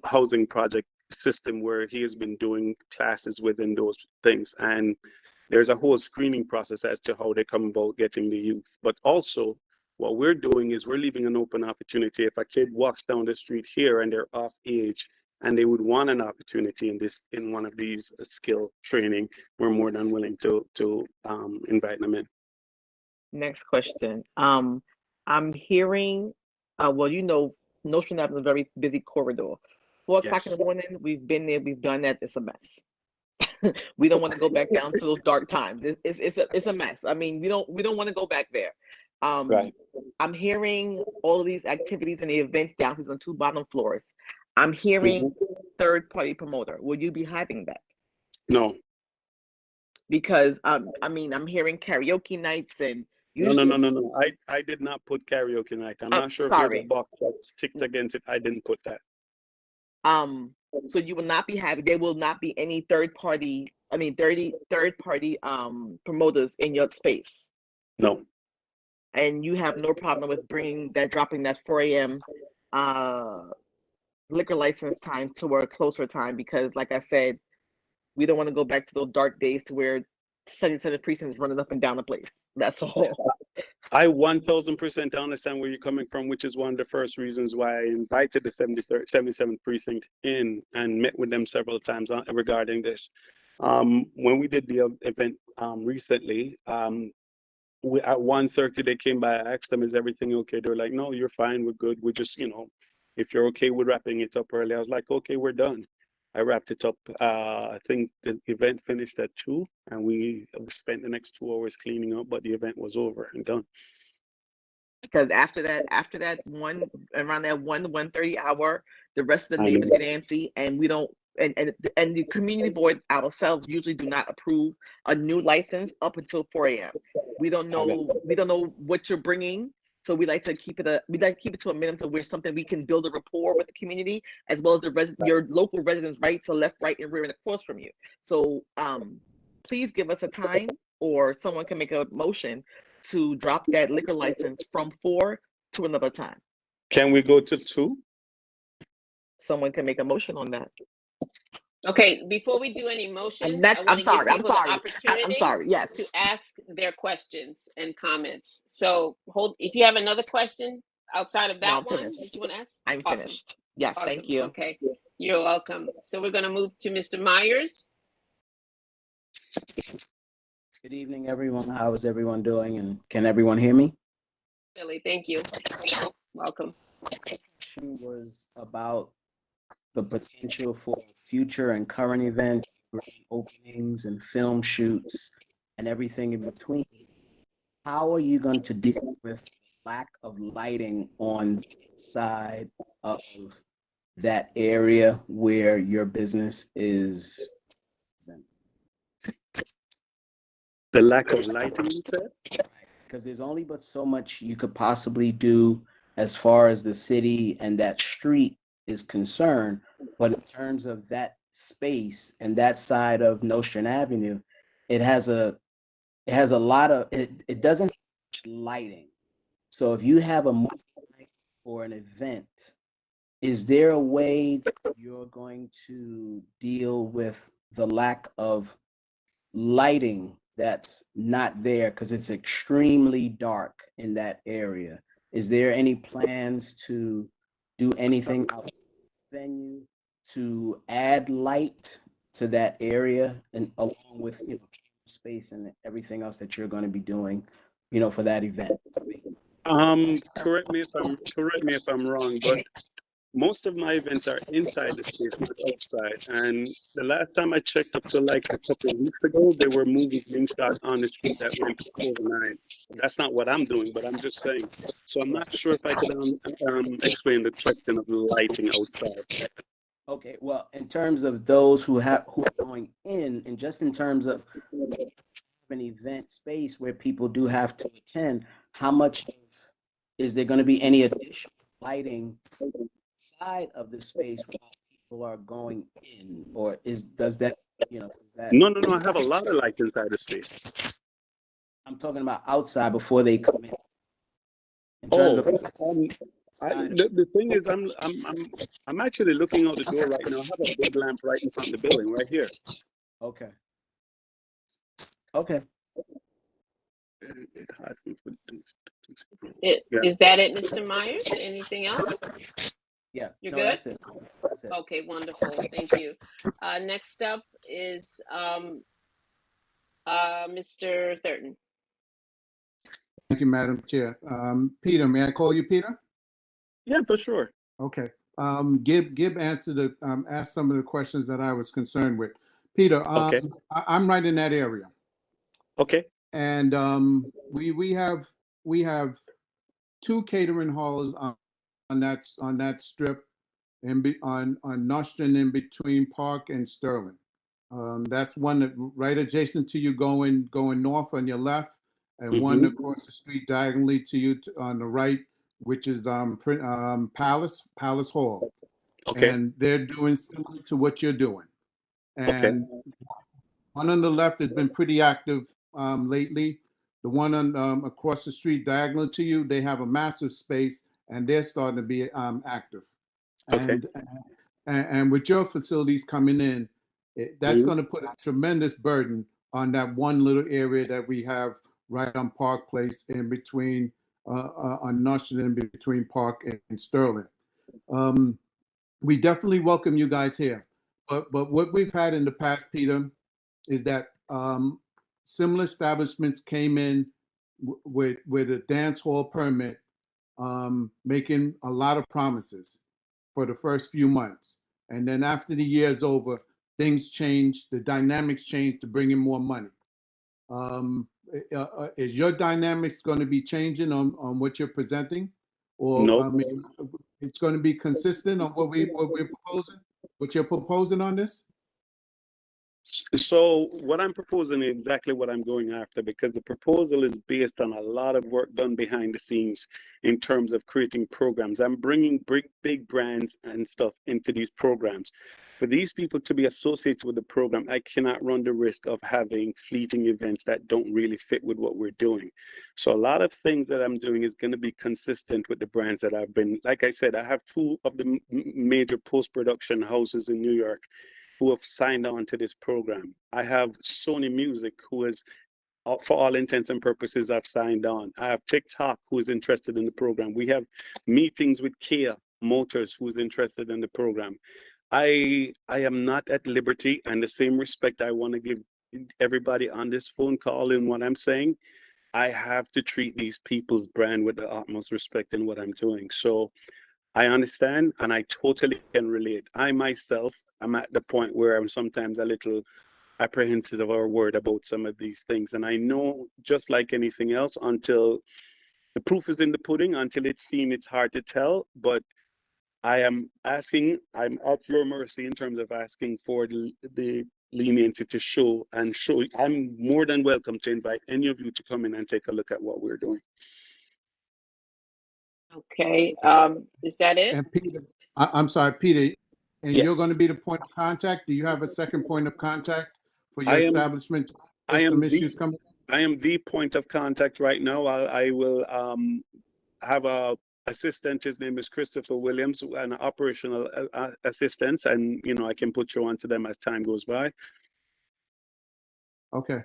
housing project system where he has been doing classes within those things. And there's a whole screening process as to how they come about getting the youth. But also, what we're doing is we're leaving an open opportunity. If a kid walks down the street here and they're off age and they would want an opportunity in one of these skill training, we're more than willing to invite them in. Next question. I'm hearing, well, Nostrand Avenue is a very busy corridor. 4 o'clock in the morning, we've been there, we've done that. It's a mess. We don't want to go back down to those dark times. It's a mess. I mean, we don't want to go back there. Right. I'm hearing all of these activities and the events downstairs on 2 bottom floors. I'm hearing third-party promoter. Will you be having that? No. Because I mean, I'm hearing karaoke nights and No. I did not put karaoke night. I'm not sure if there's a box that's ticked against it. I didn't put that. So you will not be having. There will not be any third party promoters in your space. No. And you have no problem with dropping that 4 a.m. Liquor license time to a closer time, because like I said, we don't want to go back to those dark days to where 77 precincts running up and down the place. That's all. I 1000% understand where you're coming from, which is one of the first reasons why I invited the 77th precinct in and met with them several times regarding this. When we did the event recently, at 1:30 they came by. I asked them, "Is everything okay?" They're like, "No, you're fine. We're good. We're just, if you're okay with wrapping it up early." I was like, "Okay, we're done." I wrapped it up. I think the event finished at 2, and we spent the next 2 hours cleaning up, but the event was over and done. Because after that around that 1:30 hour, the rest of the neighbors get antsy, and we don't. And the community board ourselves usually do not approve a new license up until 4 a.m. We don't know what you're bringing, so we like to keep it to a minimum to where something we can build a rapport with the community, as well as your local residents, right to left, right, and rear, and across from you. So please give us a time, or someone can make a motion to drop that liquor license from 4 to another time. Can we go to 2? Someone can make a motion on that. Okay, before we do any motions, I want to give people the opportunity yes, to ask their questions and comments. So if you have another question outside of that one that you want to ask. I'm finished. Yes, awesome. Thank you. Okay, you're welcome. So we're going to move to Mr. Myers. Good evening, everyone. How is everyone doing? And can everyone hear me? Really, thank you. Welcome. My question was about the potential for future and current events, grand openings and film shoots and everything in between. How are you going to deal with lack of lighting on the side of that area where your business is? The lack of lighting, you said? Because there's only but so much you could possibly do as far as the city and that street is concerned. But in terms of that space and that side of Nostrand Avenue, it has a lot of, it doesn't have much lighting. So if you have a movie night or an event, is there a way that you're going to deal with the lack of lighting that's not there because it's extremely dark in that area? Is there any plans to do anything outside the venue to add light to that area, and along with space and everything else that you're going to be doing, for that event? Correct me if I'm wrong, but most of my events are inside the space, not outside. And the last time I checked up to like a couple of weeks ago, there were movies being shot on the street that went overnight. That's not what I'm doing, but I'm just saying. So I'm not sure if I could explain the question of lighting outside. Okay, well, in terms of those who are going in, and just in terms of an event space where people do have to attend, how much is there going to be any additional lighting side of the space while people are going in, or does that No, I have a lot of light inside the space. I'm talking about outside before they come in. In terms of the thing is, I'm actually looking out the door right now. I have a big lamp right in front of the building, right here. Okay. Okay. Is that it, Mr. Myers? Anything else? Yeah. You're no, good? That's it. That's it. Okay, wonderful. Thank you. Next up is Mr. Thurton. Thank you, Madam Chair. Peter, may I call you Peter? Yeah, for sure. Okay. Gib answered asked some of the questions that I was concerned with. Peter, okay. I'm right in that area. Okay. And we have 2 catering halls on that strip on Nostrand in between Park and Sterling. That's one that right adjacent to you going north on your left, and one across the street diagonally to you on the right, which is Palace Hall. Okay. And they're doing similar to what you're doing. And one on the left has been pretty active lately. The one on across the street diagonal to you, they have a massive space and they're starting to be active. Okay. And with your facilities coming in, that's going to put a tremendous burden on that one little area that we have right on Park Place in between, on Nostrand in between Park and Sterling. We definitely welcome you guys here. But what we've had in the past, Peter, is that similar establishments came in with a dance hall permit, making a lot of promises for the first few months. And then after the year's over, things change, the dynamics change to bring in more money. Is your dynamics going to be changing on what you're presenting? Or no. I mean, it's going to be consistent on what we're proposing, what you're proposing on this? So what I'm proposing is exactly what I'm going after, because the proposal is based on a lot of work done behind the scenes in terms of creating programs. I'm bringing big brands and stuff into these programs. For these people to be associated with the program, I cannot run the risk of having fleeting events that don't really fit with what we're doing. So a lot of things that I'm doing is going to be consistent with the brands that I've been, like I said, I have 2 of the major post-production houses in New York who have signed on to this program. I have Sony Music, who is, for all intents and purposes, I've signed on. I have TikTok, who is interested in the program. We have meetings with Kia Motors, who is interested in the program. I am not at liberty, and the same respect I want to give everybody on this phone call in what I'm saying, I have to treat these people's brand with the utmost respect in what I'm doing. So I understand, and I totally can relate. I myself am at the point where I'm sometimes a little apprehensive or worried about some of these things. And I know, just like anything else, until the proof is in the pudding, until it's seen, it's hard to tell. But I'm at your mercy in terms of asking for the leniency to show. I'm more than welcome to invite any of you to come in and take a look at what we're doing. Okay, is that it? And Peter, I'm sorry, Peter, and Yes. you're going to be the point of contact? Do you have a second point of contact for your I am- establishment? I am Some the- issues coming? I am the point of contact right now. I will have a assistant. His name is Christopher Williams, an operational assistant, and I can put you on to them as time goes by. Okay.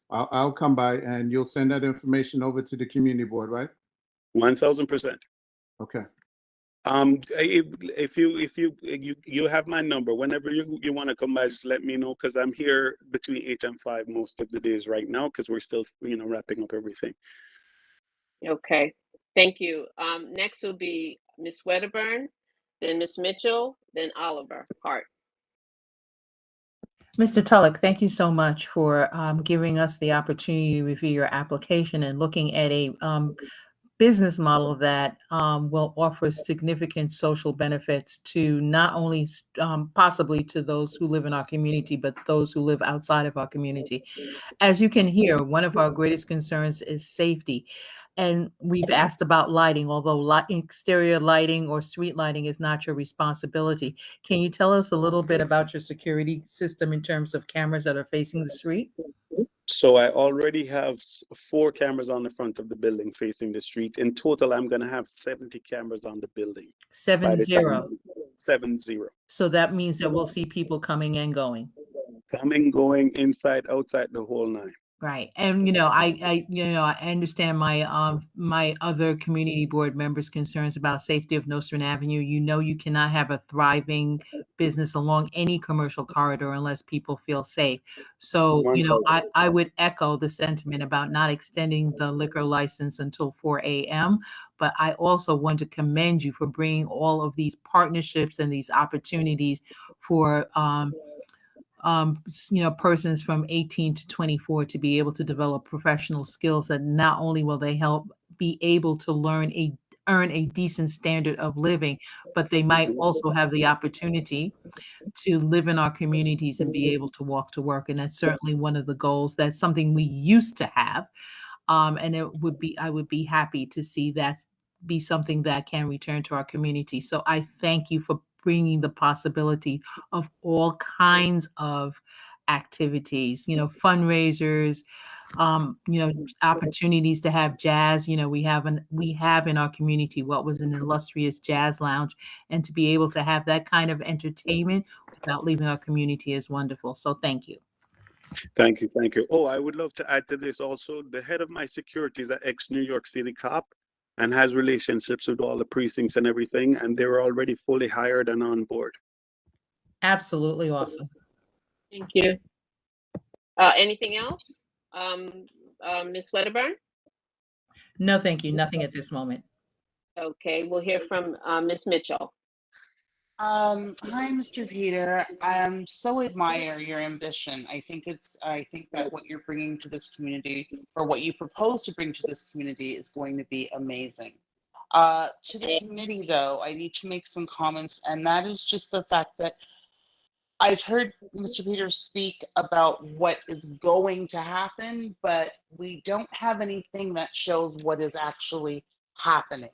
I'll come by and you'll send that information over to the community board, right? 1000%. Okay. If you have my number, whenever you want to come by, just let me know, because I'm here between 8 and 5 most of the days right now, because we're still wrapping up everything. Okay, thank you. Next will be Ms. Wedderburn. then Ms. Mitchell, then Oliver Hart. Mr. Tulloch, thank you so much for giving us the opportunity to review your application and looking at a business model that will offer significant social benefits to not only possibly to those who live in our community, but those who live outside of our community. As you can hear, one of our greatest concerns is safety. And we've asked about lighting, although exterior lighting or street lighting is not your responsibility. Can you tell us a little bit about your security system in terms of cameras that are facing the street? So I already have 4 cameras on the front of the building facing the street. In total, I'm going to have 70 cameras on the building. 70. 70. So that means that we'll see people coming and going. Coming, going, inside, outside, the whole 9. Right. And, I understand my other community board members' concerns about safety of Nostrand Avenue. You cannot have a thriving business along any commercial corridor unless people feel safe. So, I would echo the sentiment about not extending the liquor license until 4 a.m. But I also want to commend you for bringing all of these partnerships and these opportunities for, persons from 18 to 24 to be able to develop professional skills that not only will they help be able to earn a decent standard of living, but they might also have the opportunity to live in our communities and be able to walk to work. And that's certainly one of the goals. That's something we used to have. And I would be happy to see that be something that can return to our community. So I thank you for bringing the possibility of all kinds of activities, fundraisers, opportunities to have jazz. We have in our community what was an illustrious jazz lounge, and to be able to have that kind of entertainment without leaving our community is wonderful. So thank you. Thank you. Thank you. Oh, I would love to add to this also. The head of my security is an ex-New York City cop and has relationships with all the precincts and everything. And they're already fully hired and on board. Absolutely awesome. Thank you. Anything else? Ms. Wedderburn? No, thank you. Nothing at this moment. Okay, we'll hear from Ms. Mitchell. Hi, Mr. Peter. I so admire your ambition. I think that what you're bringing to this community, or what you propose to bring to this community, is going to be amazing. To the committee, though, I need to make some comments, and that is just the fact that I've heard Mr. Peters speak about what is going to happen, but we don't have anything that shows what is actually happening.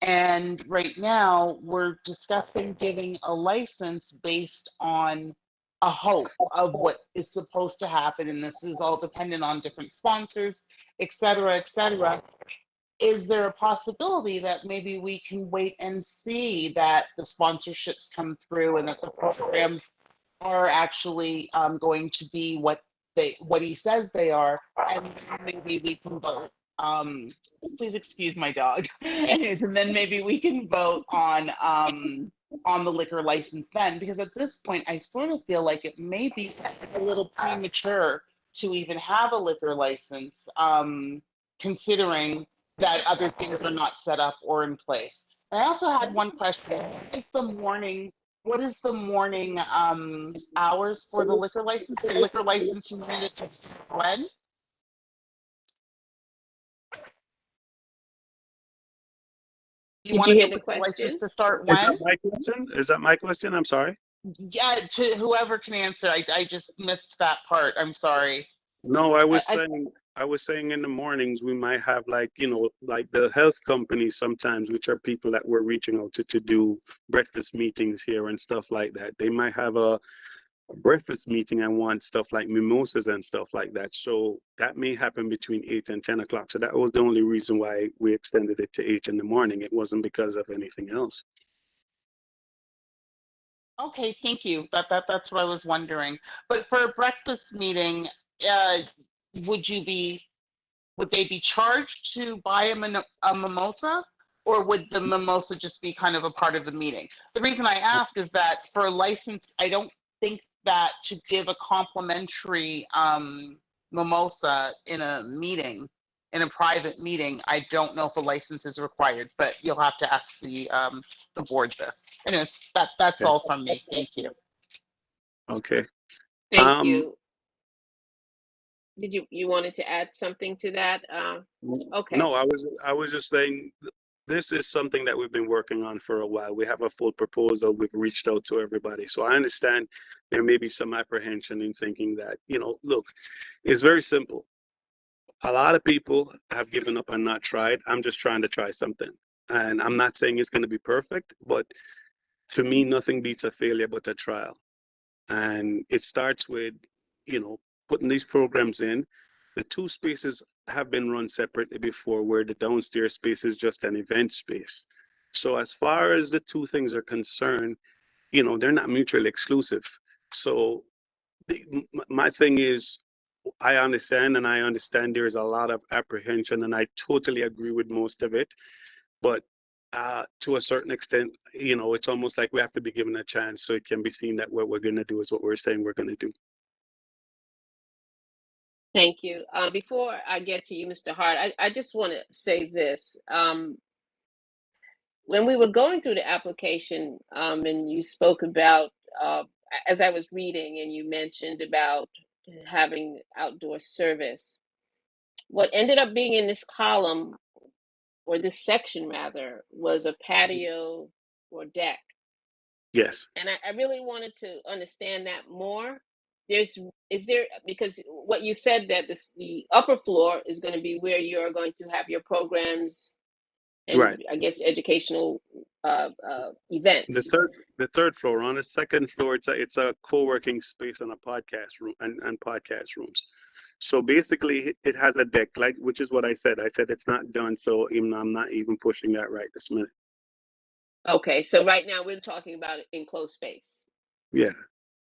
And right now, we're discussing giving a license based on a hope of what is supposed to happen. And this is all dependent on different sponsors, et cetera, et cetera. Is there a possibility that maybe we can wait and see that the sponsorships come through and that the programs are actually going to be what he says they are, and maybe we can vote? Please excuse my dog. And then maybe we can vote on the liquor license then, because at this point I sort of feel like it may be a little premature to even have a liquor license, considering that other things are not set up or in place. I also had one question. What is the morning hours for the liquor license? The liquor license, you need it to start when? Did you hear the question? To start when? Is that my question? Is that my question? I'm sorry. Yeah, to whoever can answer. I just missed that part. I'm sorry. No, I was saying in the mornings we might have like the health companies sometimes, which are people that we're reaching out to do breakfast meetings here and stuff like that. They might have a breakfast meeting and want stuff like mimosas and stuff like that. So that may happen between 8 and 10 o'clock. So that was the only reason why we extended it to 8 in the morning. It wasn't because of anything else. Okay, thank you. That's what I was wondering. But for a breakfast meeting, would they be charged to buy a mimosa, or would the mimosa just be kind of a part of the meeting? The reason I ask is that for a license, I don't think that to give a complimentary mimosa in a meeting in a private meeting, I don't know if a license is required, but you'll have to ask the board this. Anyways, that's Okay. all from me. Thank you. Okay. Thank you. Did you wanted to add something to that? Okay. No, I was just saying this is something that we've been working on for a while. We have a full proposal. We've reached out to everybody. So I understand there may be some apprehension in thinking that, look, it's very simple. A lot of people have given up and not tried. I'm just trying to try something. And I'm not saying it's going to be perfect, but to me, nothing beats a failure but a trial. And it starts with, putting these programs in. The two spaces have been run separately before, where the downstairs space is just an event space. So as far as the two things are concerned, they're not mutually exclusive. So my thing is, I understand there's a lot of apprehension, and I totally agree with most of it. But to a certain extent, it's almost like we have to be given a chance so it can be seen that what we're going to do is what we're saying we're going to do. Thank you. Before I get to you, Mr. Hart, I just want to say this. When we were going through the application, and you spoke about, as I was reading, and you mentioned about having outdoor service, what ended up being in this column, or this section rather, was a patio or deck. Yes. And I really wanted to understand that more. Because what you said, that the upper floor is going to be where you're going to have your programs and Right. I guess educational events. The third floor. On the second floor, it's a co-working space and a podcast room and podcast rooms. So basically, it has a deck, which is what I said. I said it's not done, so I'm not even pushing that right this minute. Okay, so right now we're talking about enclosed space. Yeah.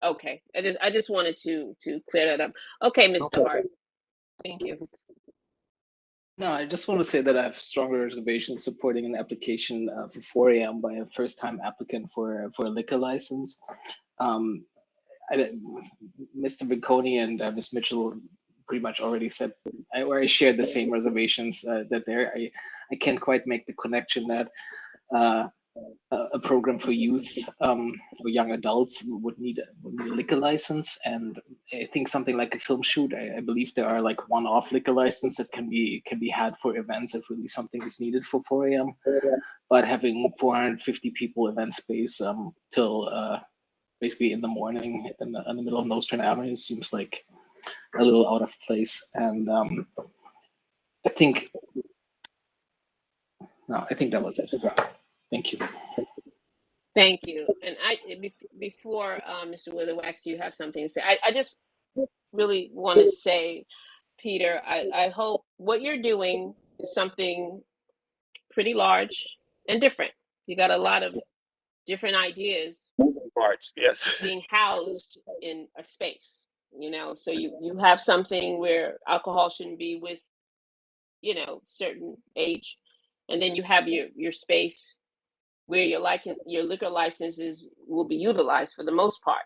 Okay, I just wanted to clear that up. Okay, Mr. Hart. Thank you. No, I just want to say that I have strong reservations supporting an application for 4 a.m. by a first-time applicant for a liquor license. Mr. Vicconi and Ms. Mitchell pretty much already said, I shared the same reservations that there. I can't quite make the connection that a program for youth or young adults would need a liquor license, and I think something like a film shoot. I believe there are like one-off liquor license that can be had for events if really something is needed for 4 a.m. But having 450 people event space till basically in the morning in the middle of Nostrand Avenue seems like a little out of place, and I think that was it. Thank you. Thank you. And before Mr. Witherwax, you have something to say. I just really want to say, Peter, I hope what you're doing is something pretty large and different. You got a lot of different ideas Parts, yes. being housed in a space, so you have something where alcohol shouldn't be with, certain age, and then you have your space where your liquor licenses will be utilized for the most part,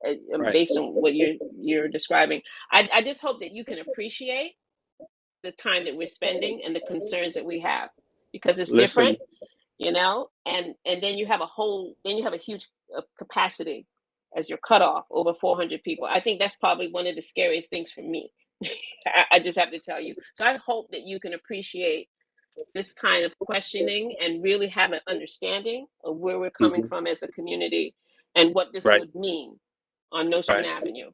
Right. based on what you're describing. I just hope that you can appreciate the time that we're spending and the concerns that we have, because it's different, and then you have a huge capacity as your cutoff, over 400 people. I think that's probably one of the scariest things for me. I just have to tell you. So I hope that you can appreciate this kind of questioning and really have an understanding of where we're coming from as a community and what this would mean on Nostrand Avenue.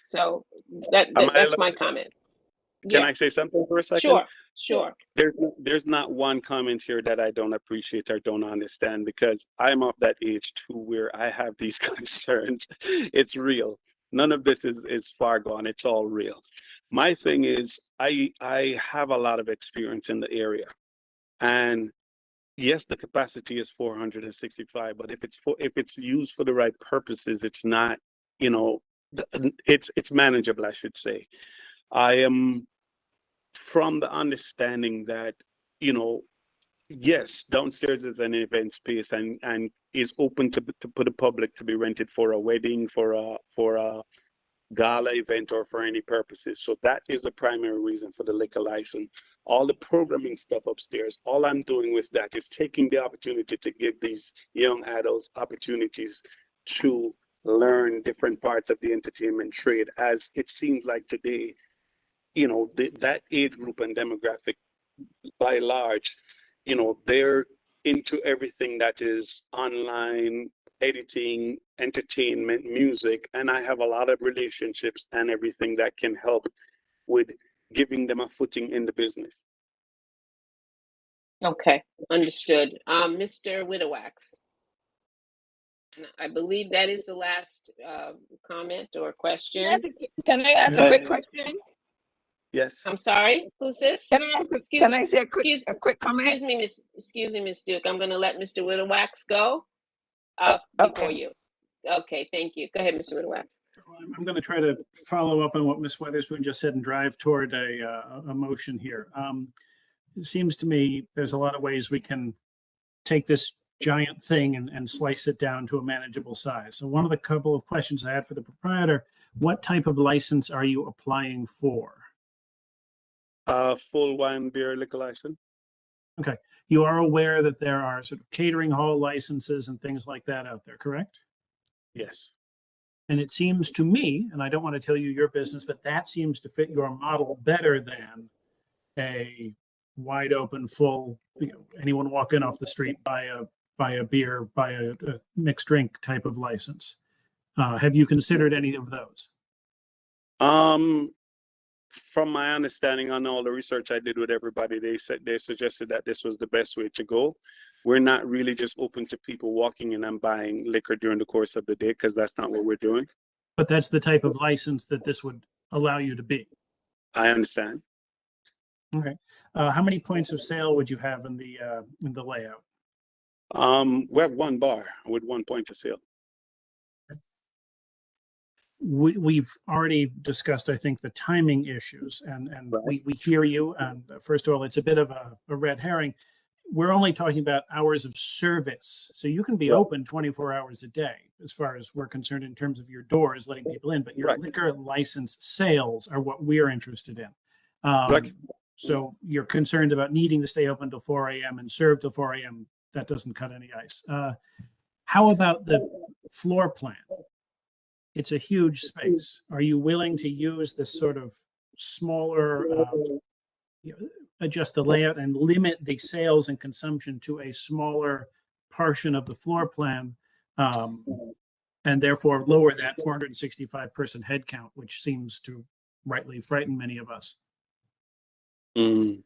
So that's my comment. Can I say something for a second? Sure. There's not one comment here that I don't appreciate or don't understand, because I'm of that age too where I have these concerns. It's real. None of this is far gone. It's all real. My thing is, I have a lot of experience in the area, and yes, the capacity is 465, but if it's used for the right purposes, it's not, it's manageable, I should say. I am from the understanding that, yes, downstairs is an event space and is open to the public to be rented for a wedding, for a gala event or for any purposes. So that is the primary reason for the liquor license. All the programming stuff upstairs, all I'm doing with that is taking the opportunity to give these young adults opportunities to learn different parts of the entertainment trade, as it seems like today, you know, that age group and demographic by large, you know, they're into everything that is online, editing, entertainment, music, and I have a lot of relationships and everything that can help with giving them a footing in the business. Okay, understood. Mr. Widowax. And I believe that is the last comment or question. Can I ask a quick question? Yes. I'm sorry, who's this? Can I say a quick comment? Excuse me, Miss Duke. I'm going to let Mr. Widowax go before you. Okay, thank you. Go ahead, Mr. Widowax. I'm going to try to follow up on what Ms. Weatherspoon just said and drive toward a motion here. It seems to me there's a lot of ways we can take this giant thing and slice it down to a manageable size. So one of the couple of questions I had for the proprietor, what type of license are you applying for? Full wine beer liquor license. Okay. You are aware that there are sort of catering hall licenses and things like that out there, correct? Yes. And it seems to me, and I don't want to tell you your business, but that seems to fit your model better than a wide open, full, you know, anyone walk in off the street, buy a beer, buy a mixed drink type of license. Have you considered any of those? From my understanding on all the research I did with everybody, they suggested that this was the best way to go. We're not really just open to people walking in and buying liquor during the course of the day, because that's not what we're doing. But that's the type of license that this would allow you to be. I understand. Okay. How many points of sale would you have in the layout? We have one bar with 1 point of sale. We've already discussed, I think, the timing issues, and we hear you. And first of all, it's a bit of a red herring. We're only talking about hours of service. So you can be open 24 hours a day, as far as we're concerned, in terms of your doors, letting people in, but your liquor license sales are what we're interested in. So you're concerned about needing to stay open till 4 a.m. and serve till 4 a.m. That doesn't cut any ice. How about the floor plan? It's a huge space. Are you willing to use this sort of smaller, adjust the layout and limit the sales and consumption to a smaller portion of the floor plan, and therefore lower that 465 person head count, which seems to rightly frighten many of us? To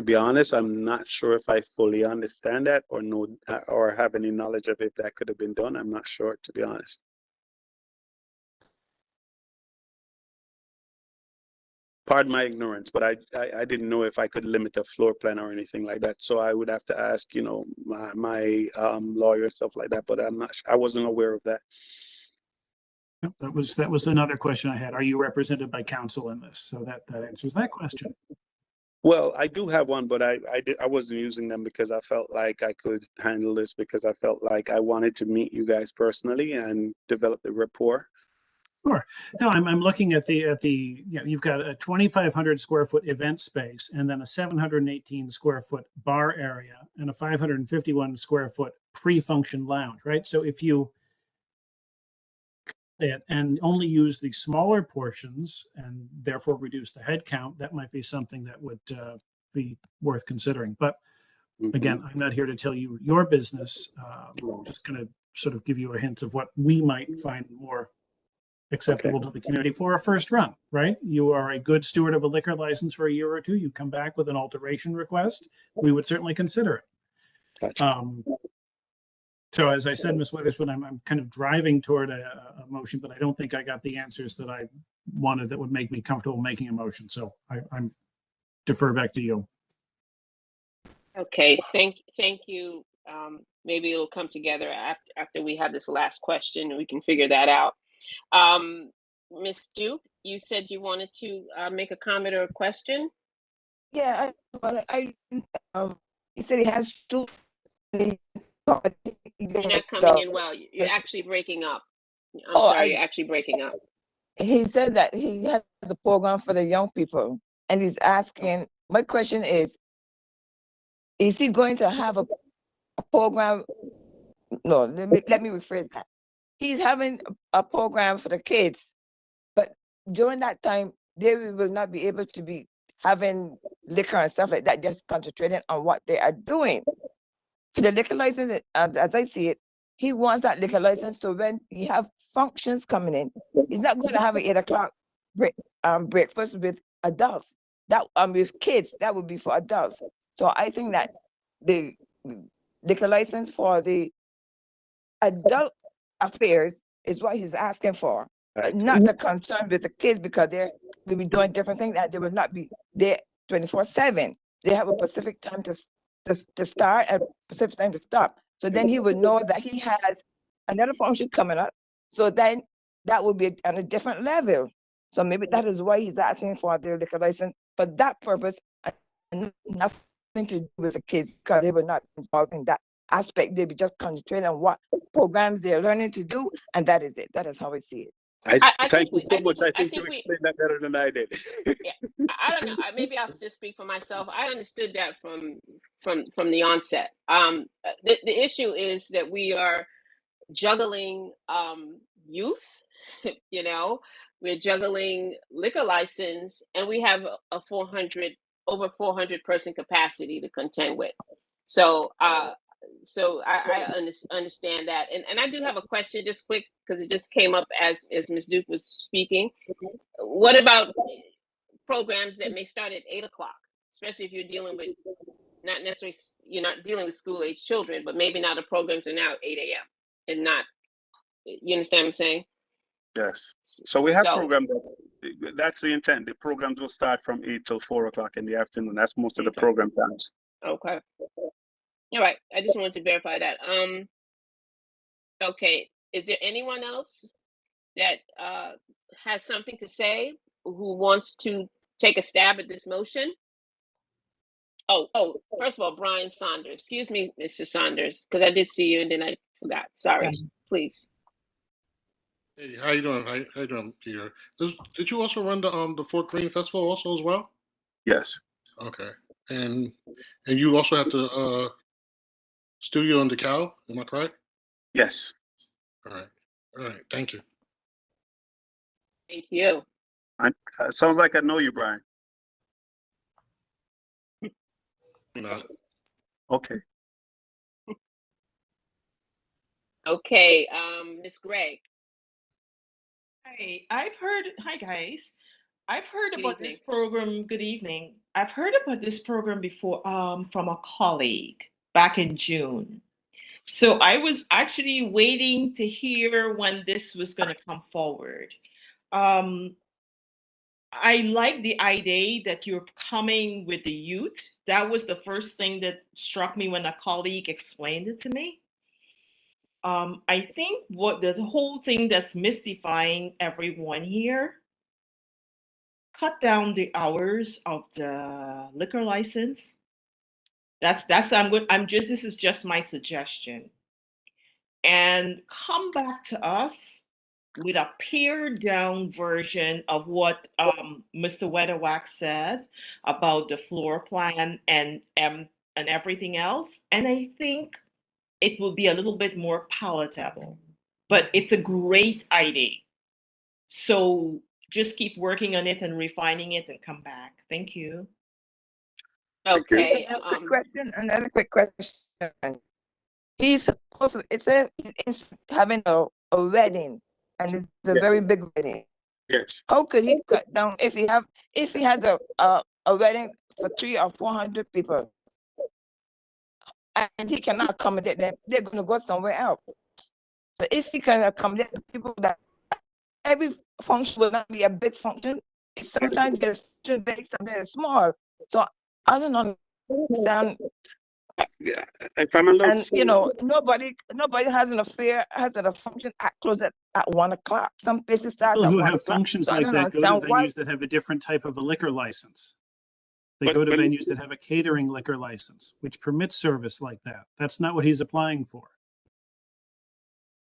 be honest, I'm not sure if I fully understand that or know or have any knowledge of if that could have been done. I'm not sure, to be honest. Pardon my ignorance, but I didn't know if I could limit a floor plan or anything like that. So I would have to ask, you know, my lawyer, stuff like that. But I wasn't aware of that. That was another question I had. Are you represented by counsel in this? So that answers that question. Well, I do have one, but I wasn't using them because I felt like I could handle this, because I felt like I wanted to meet you guys personally and develop the rapport. Sure. No, I'm looking at you know, you've got a 2,500 square foot event space, and then a 718 square foot bar area, and a 551 square foot pre-function lounge, right? So if you and only use the smaller portions and therefore reduce the head count, that might be something that would be worth considering. But again, I'm not here to tell you your business. I'm just going to sort of give you a hint of what we might find more acceptable to the community for a first run, right? You are a good steward of a liquor license for a year or two. You come back with an alteration request, we would certainly consider it. Gotcha. So as I said, Ms. Witherspoon, I'm kind of driving toward a motion, but I don't think I got the answers that I wanted that would make me comfortable making a motion. So I'm defer back to you. Okay, thank you. Maybe it'll come together after we have this last question and we can figure that out. Ms. Duke, you said you wanted to make a comment or a question? Yeah, he said he has to. You're not coming in well. You're actually breaking up. I'm sorry, you're actually breaking up. He said that he has a program for the young people, and he's asking, my question is he going to have a program? No, let me rephrase that. He's having a program for the kids, but during that time, they will not be able to be having liquor and stuff like that, just concentrating on what they are doing. For the liquor license, as I see it, he wants that liquor license so when he have functions coming in, he's not going to have an 8 o'clock breakfast with adults. That with kids, that would be for adults. So I think that the liquor license for the adult affairs is what he's asking for, not the concern with the kids, because they will be doing different things that they will not be there 24/7. They have a specific time to start and specific time to stop. So then he would know that he has another function coming up. So then that would be on a different level. So maybe that is why he's asking for their liquor license for that purpose, and nothing to do with the kids, because they were not involved in that aspect. They'll be just concentrating on what programs they're learning to do, and that is it. That is how I see it. Thank you so much. I think you explained that better than I did. Yeah, I don't know. Maybe I'll just speak for myself. I understood that from the onset. The issue is that we are juggling youth. You know, we're juggling liquor license, and we have a over 400 person capacity to contend with. So I understand that, and I do have a question, just quick, because it just came up as Ms. Duke was speaking. What about programs that may start at 8 o'clock, especially if you're dealing with not necessarily, you're not dealing with school age children, but maybe now the programs are now 8 a.m. and not, you understand what I'm saying? Yes. So we have programs that's the intent. The programs will start from 8 till 4 o'clock in the afternoon. That's most of the program times. Okay. All right. I just wanted to verify that. Okay. Is there anyone else that has something to say, who wants to take a stab at this motion? Oh, first of all, Brian Saunders. Excuse me, Mr. Saunders, because I did see you and then I forgot. Sorry. Please. Hey, how you doing? How you doing, Peter? Did you also run the Fort Greene Festival also as well? Yes. Okay. And you also have the studio in DeKalb, am I correct? Yes. All right. All right. Thank you. Thank you. Sounds like I know you, Brian. No. Okay. Okay, Ms. Gregg. Hi, hi guys. I've heard Good about evening. this program. Good evening. I've heard about this program before from a colleague back in June. So I was actually waiting to hear when this was going to come forward. I like the idea that you're coming with the youth. That was the first thing that struck me when a colleague explained it to me. I think what the whole thing that's mystifying everyone here, cut down the hours of the liquor license. This is just my suggestion. And come back to us with a pared down version of what Mr. Weatherwax said about the floor plan and everything else. And I think it will be a little bit more palatable, but it's a great idea. So just keep working on it and refining it and come back. Thank you. Okay. Another quick question. He's supposed to, it's having a wedding, and it's a very big wedding. Yes. How could he cut down if he has a wedding for 300 or 400 people, and he cannot accommodate them? They're going to go somewhere else. So if he can accommodate the people, that every function will not be a big function. Sometimes there's big, sometimes it's small. So I don't understand. Yeah, if I'm allowed And you know, nobody has a function close at 1 o'clock. Some places start People at who 1 have o'clock. functions So I like don't that go to understand why. venues that have a different type of a liquor license. They go to venues that have a catering liquor license, which permits service like that. That's not what he's applying for.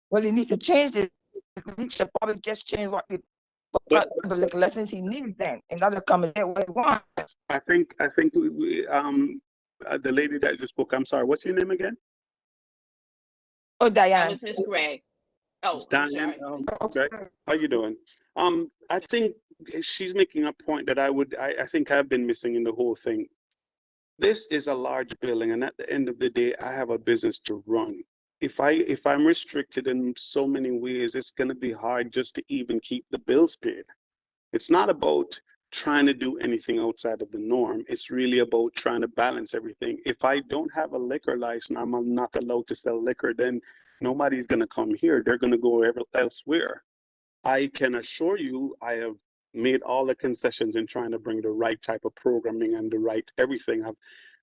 Well, he needs to change it he should probably just change what But the liquor license he needs then in order to come and get what he wants. I think the lady that just spoke. I'm sorry. What's your name again? Oh, That Diane. was Miss Gray. Oh, I'm Diane. sorry. Okay. How you doing? I think she's making a point that I think I've been missing in the whole thing. This is a large building, and at the end of the day, I have a business to run. If I'm restricted in so many ways, it's going to be hard just to even keep the bills paid. It's not about trying to do anything outside of the norm. It's really about trying to balance everything. If I don't have a liquor license, I'm not allowed to sell liquor, then nobody's going to come here. They're going to go elsewhere. I can assure you, I have made all the concessions in trying to bring the right type of programming and the right everything. I've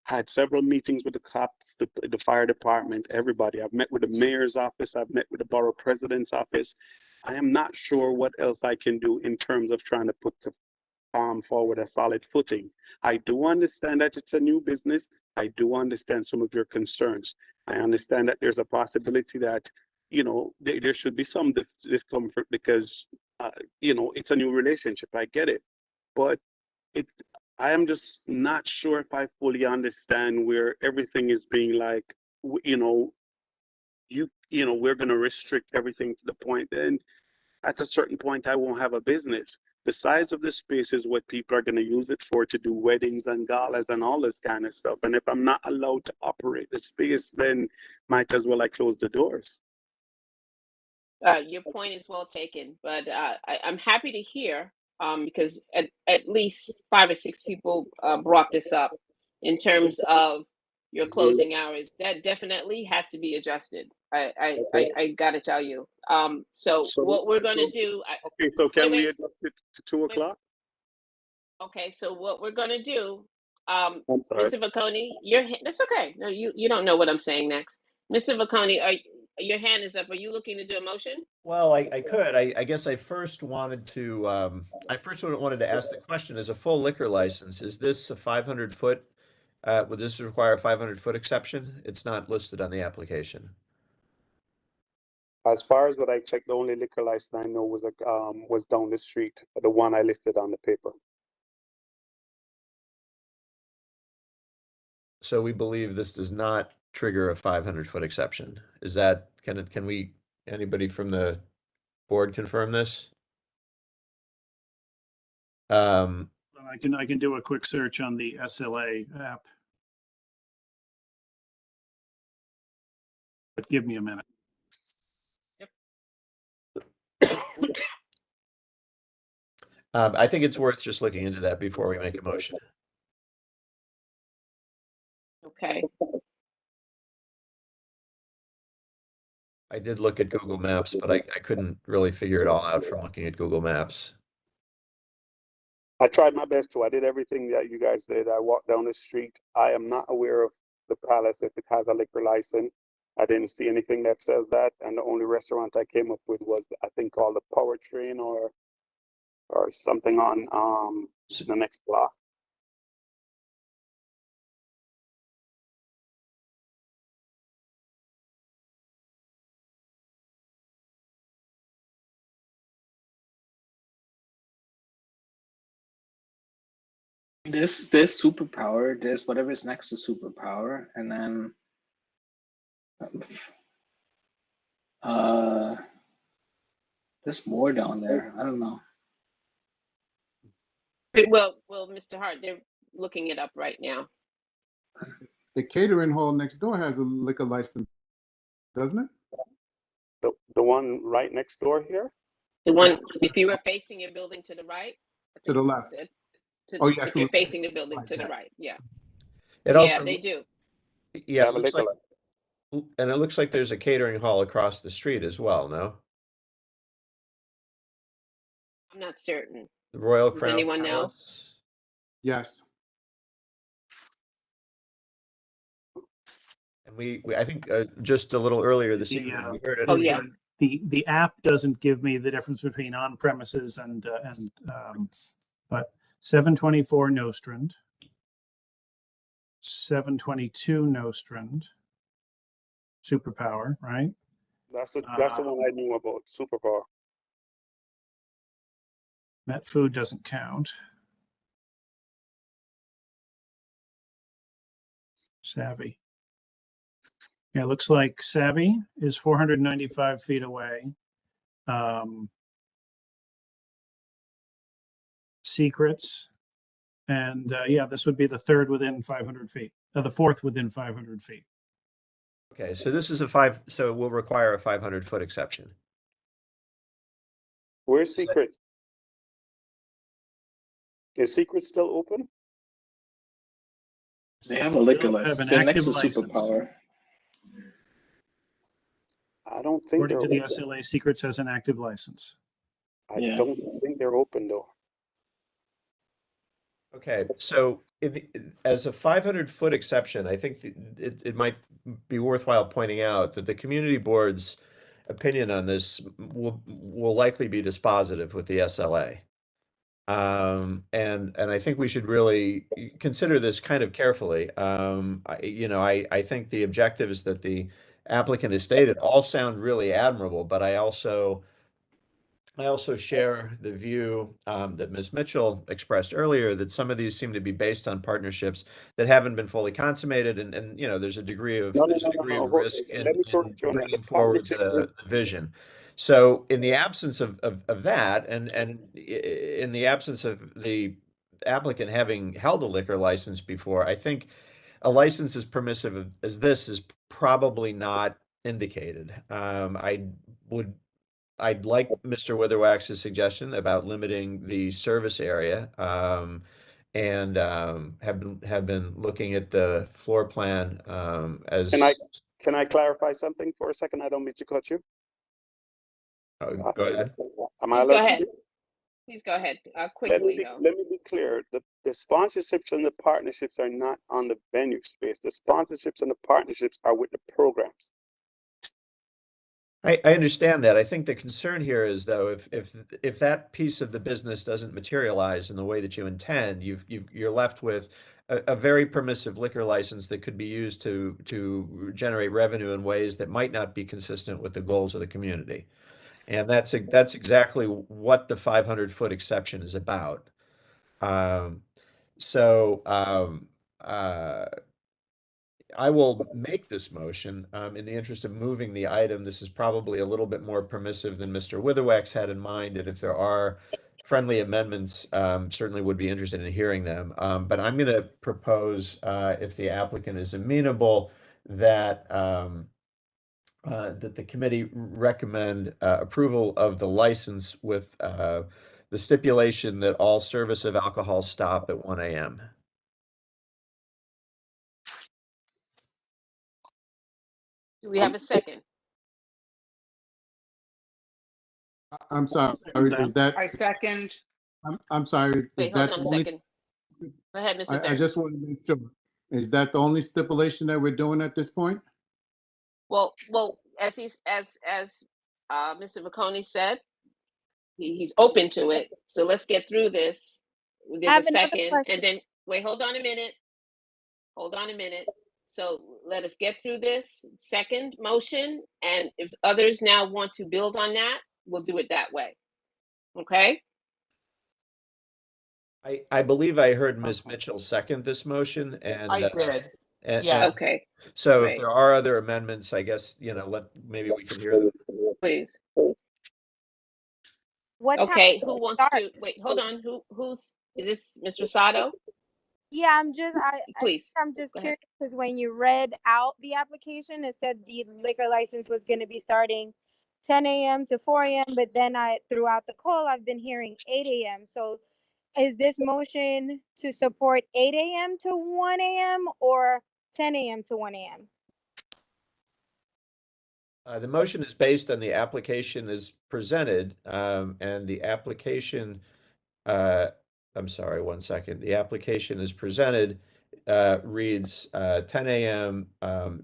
had several meetings with the cops, the fire department, everybody. I've met with the mayor's office. I've met with the borough president's office. I am not sure what else I can do in terms of trying to put the forward a solid footing. I do understand that it's a new business. I do understand some of your concerns. I understand that there's a possibility that, there should be some discomfort because, it's a new relationship. I get it. But I am just not sure if I fully understand where everything is being like, we're going to restrict everything to the point. Then at a certain point, I won't have a business. The size of the space is what people are going to use it for, to do weddings and galas and all this kind of stuff. And if I'm not allowed to operate the space, then might as well I close the doors. Your point is well taken, but I'm happy to hear because at least 5 or 6 people brought this up in terms of your closing hours. That definitely has to be adjusted. I got to tell you. So what we're going to do. Okay, so can we wait. adjust it to 2 o'clock? Okay, so what we're going to do, I'm sorry. Mr. Vacconi, that's okay. No, you don't know what I'm saying next. Mr. Vacconi, your hand is up. Are you looking to do a motion? Well, I could. I guess I first wanted to ask the question, as a full liquor license, is this a 500-foot, would this require a 500-foot exception? It's not listed on the application. As far as what I checked, the only liquor license I know was down the street, the one I listed on the paper. So we believe this does not trigger a 500-foot exception. Is that, anybody from the board confirm this? I can do a quick search on the SLA app. But give me a minute. I think it's worth just looking into that before we make a motion. Okay. I did look at Google Maps, but I couldn't really figure it all out from looking at Google Maps. I tried my best to. I did everything that you guys did. I walked down the street. I am not aware of the Palace if it has a liquor license. I didn't see anything that says that. And the only restaurant I came up with was, I think, called the Power Train or something on the next block. There's superpower, there's whatever's next to superpower, and then there's more down there. I don't know. Well, Mr. Hart, they're looking it up right now. The catering hall next door has a liquor license, doesn't it? The one right next door here? The one, if you were facing your building to the right? To the left. Oh, yeah. If you're facing the building to the right, yeah. Yeah, they do. Yeah, it looks like, and it looks like there's a catering hall across the street as well, no? I'm not certain. The Royal Does Crown anyone Palace? Yes. And we I think just a little earlier this evening, we heard it. Oh, yeah. The app doesn't give me the difference between on premises and but 724 Nostrand, 722 Nostrand, Superpower, right? That's the one I knew about, superpower. Met Food doesn't count. Savvy. Yeah, it looks like Savvy is 495 feet away. Secrets. And yeah, this would be the third within 500 feet, the fourth within 500 feet. Okay, so this is so it will require a 500-foot exception. Where's Secret? Is Secret still open? They have a liquor Still have license. an They're next active to license. Superpower. I don't think According they're to the open. SLA, Secrets has an active license. I don't think they're open though. Okay, so as a 500-foot exception, I think it might be worthwhile pointing out that the community board's opinion on this will likely be dispositive with the SLA. And I think we should really consider this kind of carefully. I think the objectives that the applicant has stated all sound really admirable, but I also share the view that Ms. Mitchell expressed earlier, that some of these seem to be based on partnerships that haven't been fully consummated, and there's a degree of No. risk in Let me correct you on that. bringing The forward partnership the vision. So in the absence of that, and in the absence of the applicant having held a liquor license before, I think a license as permissive as this is probably not indicated. I'd like Mr. Witherwax's suggestion about limiting the service area, and have been looking at the floor plan as. Can I clarify something for a second? I don't mean to cut you. Go ahead. Am I Please go allowed to ahead. do- Please go ahead. Quickly, though. Let me be clear. The sponsorships and the partnerships are not on the venue space. The sponsorships and the partnerships are with the programs. I understand that. I think the concern here is, though, if that piece of the business doesn't materialize in the way that you intend, you're left with a very permissive liquor license that could be used to generate revenue in ways that might not be consistent with the goals of the community. And that's exactly what the 500-foot exception is about. I will make this motion in the interest of moving the item. This is probably a little bit more permissive than Mr. Witherwax had in mind, and if there are friendly amendments, certainly would be interested in hearing them. But I'm going to propose, if the applicant is amenable, that that the committee recommend approval of the license with the stipulation that all service of alcohol stop at 1 a.m. Do we have a second? I'm sorry, is that, I second. I'm sorry, Wait, is hold that on the a only? second. Go ahead, Mr. I Thurman. just want to make sure, is that the only stipulation that we're doing at this point? Well, as Mr. McConey said, he's open to it. So let's get through this. I There's have a another second, question. and then wait. Hold on a minute. Hold on a minute. So let us get through this second motion, and if others now want to build on that, we'll do it that way. Okay? I believe I heard Ms. Mitchell second this motion, and I did. and Yes. Okay. so if Great. there are other amendments, I guess maybe we can hear them. Please. What time Okay. does Who it wants start? to wait? Hold on. Is this Mr. Sato? Yeah, Please. I'm just Go ahead. curious because when you read out the application, it said the liquor license was going to be starting 10 a.m. to 4 a.m. But then throughout the call, I've been hearing 8 a.m. So is this motion to support 8 a.m. to 1 a.m. or 10 a.m. to 1 a.m.? The motion is based on the application as presented, and the application, I'm sorry, one second. The application as presented reads 10 a.m.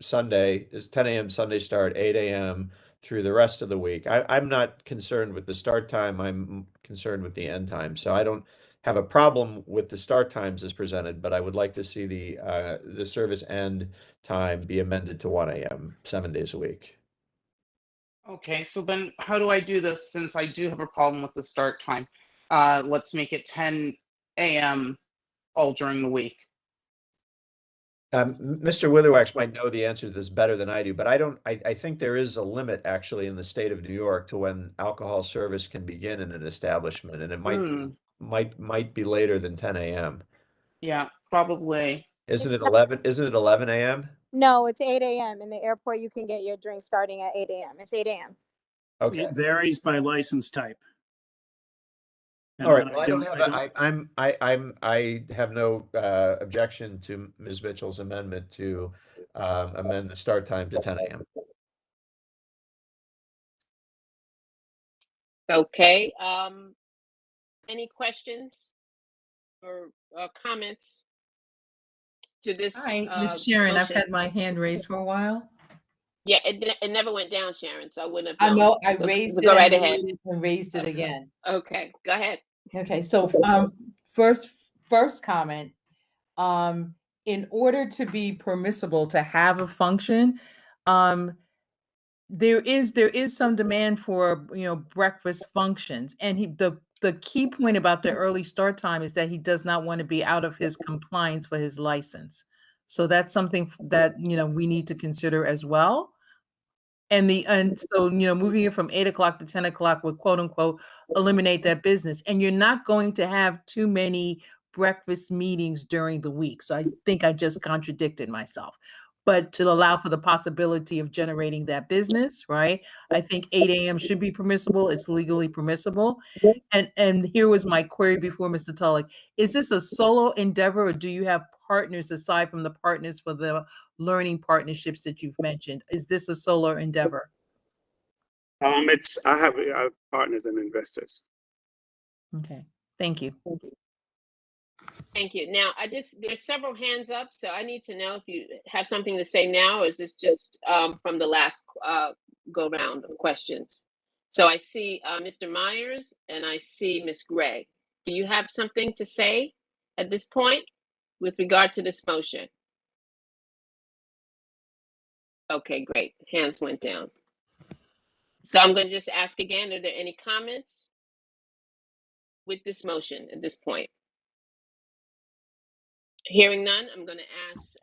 Sunday, is 10 a.m. Sunday start, 8 a.m. through the rest of the week. I'm not concerned with the start time. I'm concerned with the end time. So I don't have a problem with the start times as presented, but I would like to see the service end time be amended to 1 a.m. 7 days a week. Okay, so then how do I do this since I do have a problem with the start time? let's make it 10 a.m. all during the week. Mr. Witherwax might know the answer to this better than I do, but I think there is a limit actually in the state of New York to when alcohol service can begin in an establishment, and it might be later than 10 a.m. Yeah, probably. Isn't it 11 a.m.? No, it's 8 a.m. In the airport, you can get your drink starting at 8 a.m. It's 8 a.m. Okay. It varies by license type. And All right. I Well, I have no objection to Ms. Mitchell's amendment to amend the start time to 10 a.m. Okay. Any questions or comments to this Hi, it's Sharon. I've motion? had my hand raised for a while. Yeah, it never went down, Sharon, so I wouldn't have I known. know I So raised it go right and ahead. raised it again. Okay, go ahead. Okay, so first comment. In order to be permissible to have a function, there is some demand for breakfast functions, and the key point about the early start time is that he does not want to be out of his compliance for his license. So that's something that we need to consider as well. And so moving it from 8 o'clock to 10 o'clock would quote unquote eliminate that business. And you're not going to have too many breakfast meetings during the week. So I think I just contradicted myself. But to allow for the possibility of generating that business, right? I think 8 a.m. should be permissible. It's legally permissible. And here was my query before, Mr. Tulloch. Is this a solo endeavor, or do you have partners aside from the partners for the learning partnerships that you've mentioned? Is this a solo endeavor? I have partners and investors. Okay, thank you. Thank you. Now, there's several hands up, so I need to know if you have something to say now, or is this just from the last go round of questions? So I see Mr. Myers and I see Ms. Gray. Do you have something to say at this point with regard to this motion? Okay, great. Hands went down. So I'm going to just ask again, are there any comments with this motion at this point? Hearing none, I'm going to ask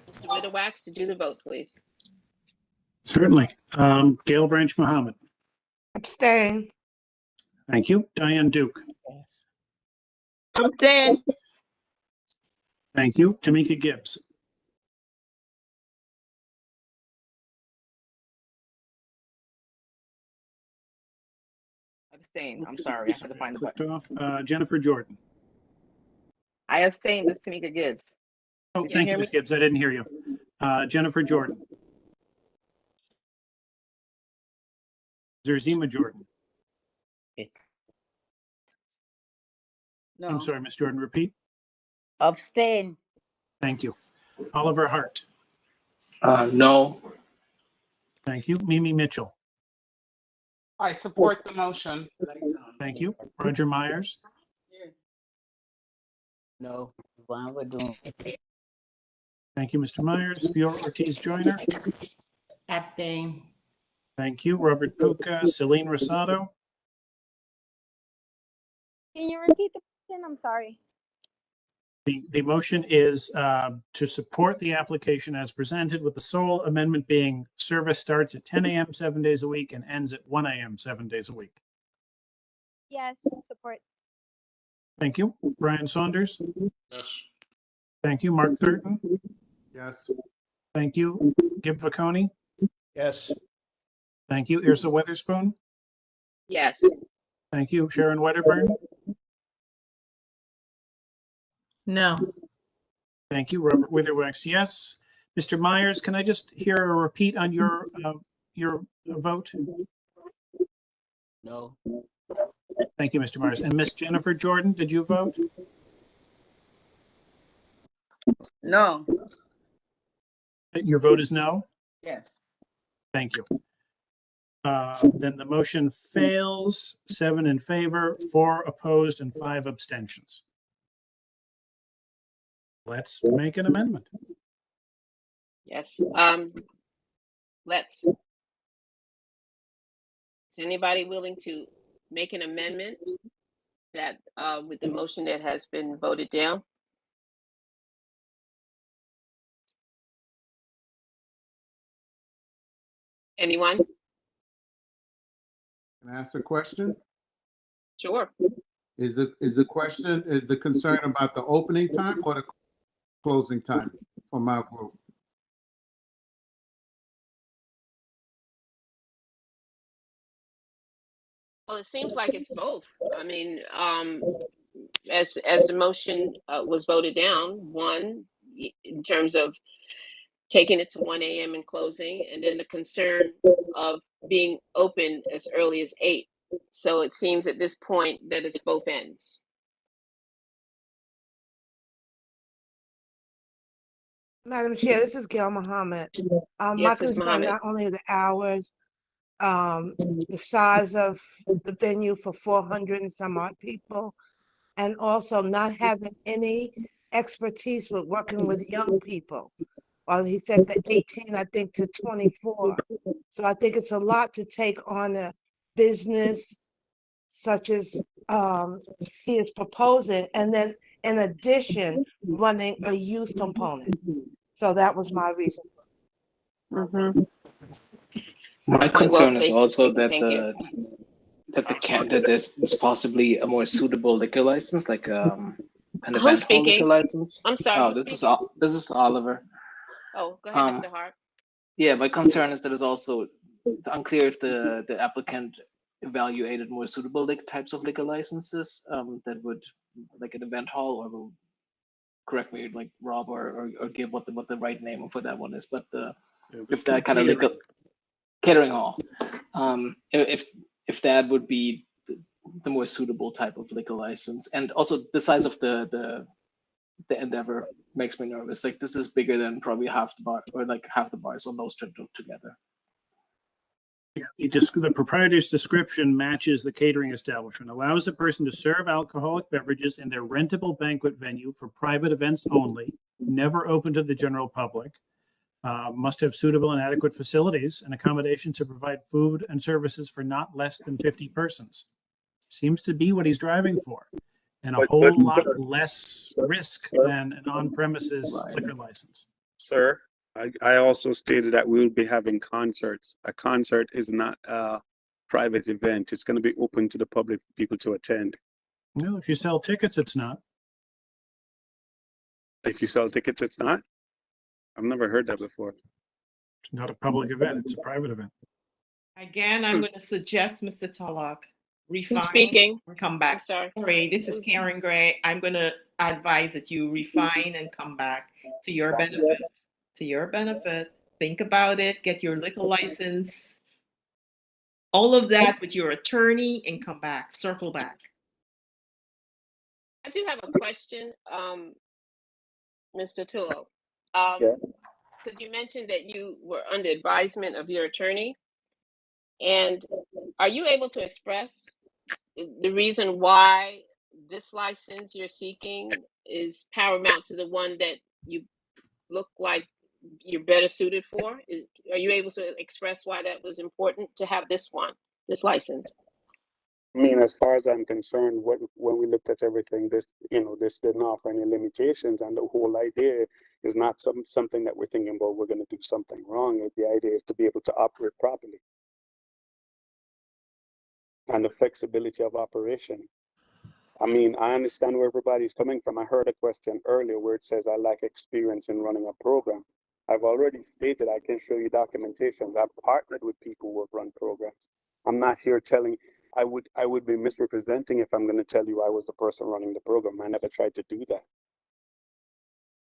Mr. Witherwax to do the vote, please. Certainly. Gail Branch Mohammed. Abstain. Thank you. Diane Duke. Yes. Abstain. Thank you. Tamika Gibbs. Abstain. I'm sorry. I had to find the button. Off. Jennifer Jordan. I abstain. This is Tamika Gibbs. Oh, Can you thank hear you, me? Ms. Gibbs. I didn't hear you. Jennifer Jordan. Zerzima Jordan. No. I'm sorry, Ms. Jordan, repeat. Abstain. Thank you. Oliver Hart. No. Thank you. Mimi Mitchell. I support the motion. Thank you. Roger Myers. No. Why we're doing? Thank you, Mr. Myers. Fiora Ortiz Joyner. Abstain. Thank you. Robert Puca. Celine Rosado. Can you repeat the question? I'm sorry. The motion is to support the application as presented, with the sole amendment being service starts at 10 a.m. 7 days a week and ends at 1 a.m. 7 days a week. Yes, support. Thank you. Brian Saunders. Yes. Thank you. Mark Thurton. Yes. Thank you. Gib Vaconi. Yes. Thank you. Irsa Weatherspoon. Yes. Thank you. Sharon Wedderburn. No. Thank you. Robert Witherwax, yes. Mr. Myers, can I just hear a repeat on your vote? No. Thank you, Mr. Myers. And Miss Jennifer Jordan, did you vote? No. Your vote is no? Yes. Thank you. Then the motion fails. 7 in favor, 4 opposed, and 5 abstentions. Let's make an amendment. Yes. Let's. Is anybody willing to make an amendment that with the motion that has been voted down? Anyone? Can I ask a question? Sure. Is the concern about the opening time or the closing time for my group? Well, it seems like it's both. I mean, as the motion was voted down, one, in terms of taking it to 1 a.m. and closing, and then the concern of being open as early as 8. So it seems at this point that it's both ends. Madam Chair, this is Gail Muhammad. My Yes, Ms. concern, Mohammed. not only the hours, the size of the venue for 400 and some odd people, and also not having any expertise with working with young people. Well, he said the 18, I think, to 24. So I think it's a lot to take on a business such as he is proposing, and then in addition, running a youth component. So that was my reason. My concern is also that thank you. that there's possibly a more suitable liquor license, like an Who's event hall liquor speaking? license. I'm sorry, Oh, who's this speaking? is Oliver. Oh, go ahead, Mr. Hart. Yeah, my concern is that it's also unclear if the applicant evaluated more suitable types of liquor licenses that would, like an event hall, or correct me, like Rob, or give what the right name for that one is, but if that kind of liquor catering hall, if that would be the more suitable type of liquor license. And also the size of the endeavor makes me nervous. Like, this is bigger than probably half the bar, or like half the bars on those two together. Yeah, the proprietor's description matches the catering establishment. Allows a person to serve alcoholic beverages in their rentable banquet venue for private events only, never open to the general public. Must have suitable and adequate facilities and accommodations to provide food and services for not less than 50 persons. Seems to be what he's driving for, and a whole lot less risk than an on-premises liquor license. Sir, I also stated that we will be having concerts. A concert is not a private event. It's going to be open to the public, people to attend. No, if you sell tickets, it's not. If you sell tickets, it's not? I've never heard that before. It's not a public event, it's a private event. Again, I'm going to suggest, Mr. Tulloch, refine speaking? and come back. I'm sorry. Sorry, this is Karen Gray. I'm going to advise that you refine and come back to your benefit. To your benefit. Think about it, get your liquor license, all of that with your attorney, and come back, circle back. I do have a question, Mr. Tullo. Because you mentioned that you were under advisement of your attorney. And are you able to express the reason why this license you're seeking is paramount to the one that you look like you're better suited for? Are you able to express why that was important to have this license? I mean, as far as I'm concerned, when we looked at everything, this didn't offer any limitations, and the whole idea is not something that we're thinking about we're going to do something wrong. The idea is to be able to operate properly, and the flexibility of operation. I mean, I understand where everybody's coming from. I heard a question earlier where it says I lack experience in running a program. I've already stated I can show you documentations. I've partnered with people who have run programs. I'm not here telling. I would be misrepresenting if I'm going to tell you I was the person running the program. I never tried to do that.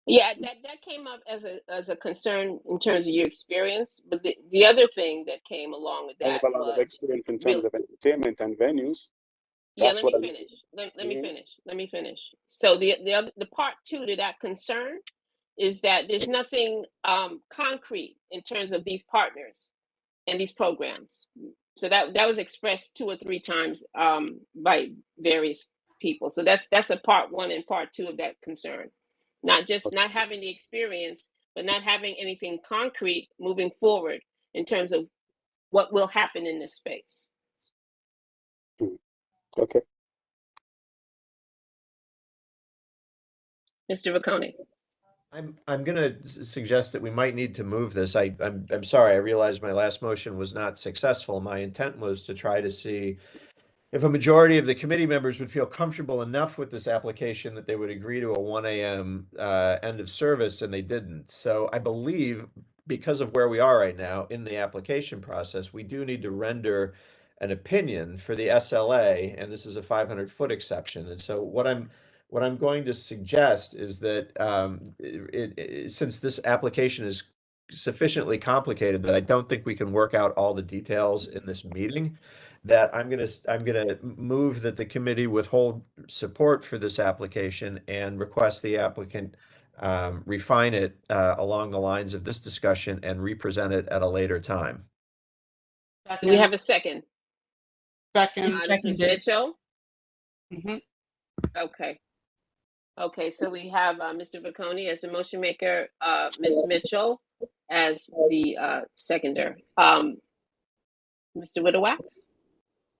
Yeah, that came up as a concern in terms of your experience. But the other thing that came along with I that have a lot of experience in terms of entertainment and venues. Yeah, let me finish. Let me finish. So the part two to that concern is that there's nothing concrete in terms of these partners and these programs. So that was expressed 2 or 3 times by various people. So that's a part one and part two of that concern. Not just not having the experience, but not having anything concrete moving forward in terms of what will happen in this space. Okay. Mr. Riccone. I'm going to suggest that we might need to move this. I'm sorry. I realized my last motion was not successful. My intent was to try to see if a majority of the committee members would feel comfortable enough with this application that they would agree to a 1 a.m. End of service, and they didn't. So I believe, because of where we are right now in the application process, we do need to render an opinion for the SLA, and this is a 500-foot exception. And so what I'm going to suggest is that since this application is sufficiently complicated that I don't think we can work out all the details in this meeting, that I'm gonna move that the committee withhold support for this application and request the applicant refine it along the lines of this discussion and represent it at a later time. Do we have a second? Second. Mrs. Mitchell? Mm-hmm. Okay. Okay, so we have Mr. Riccone as the motion maker, Ms. Mitchell as the seconder. Mr. Widowax?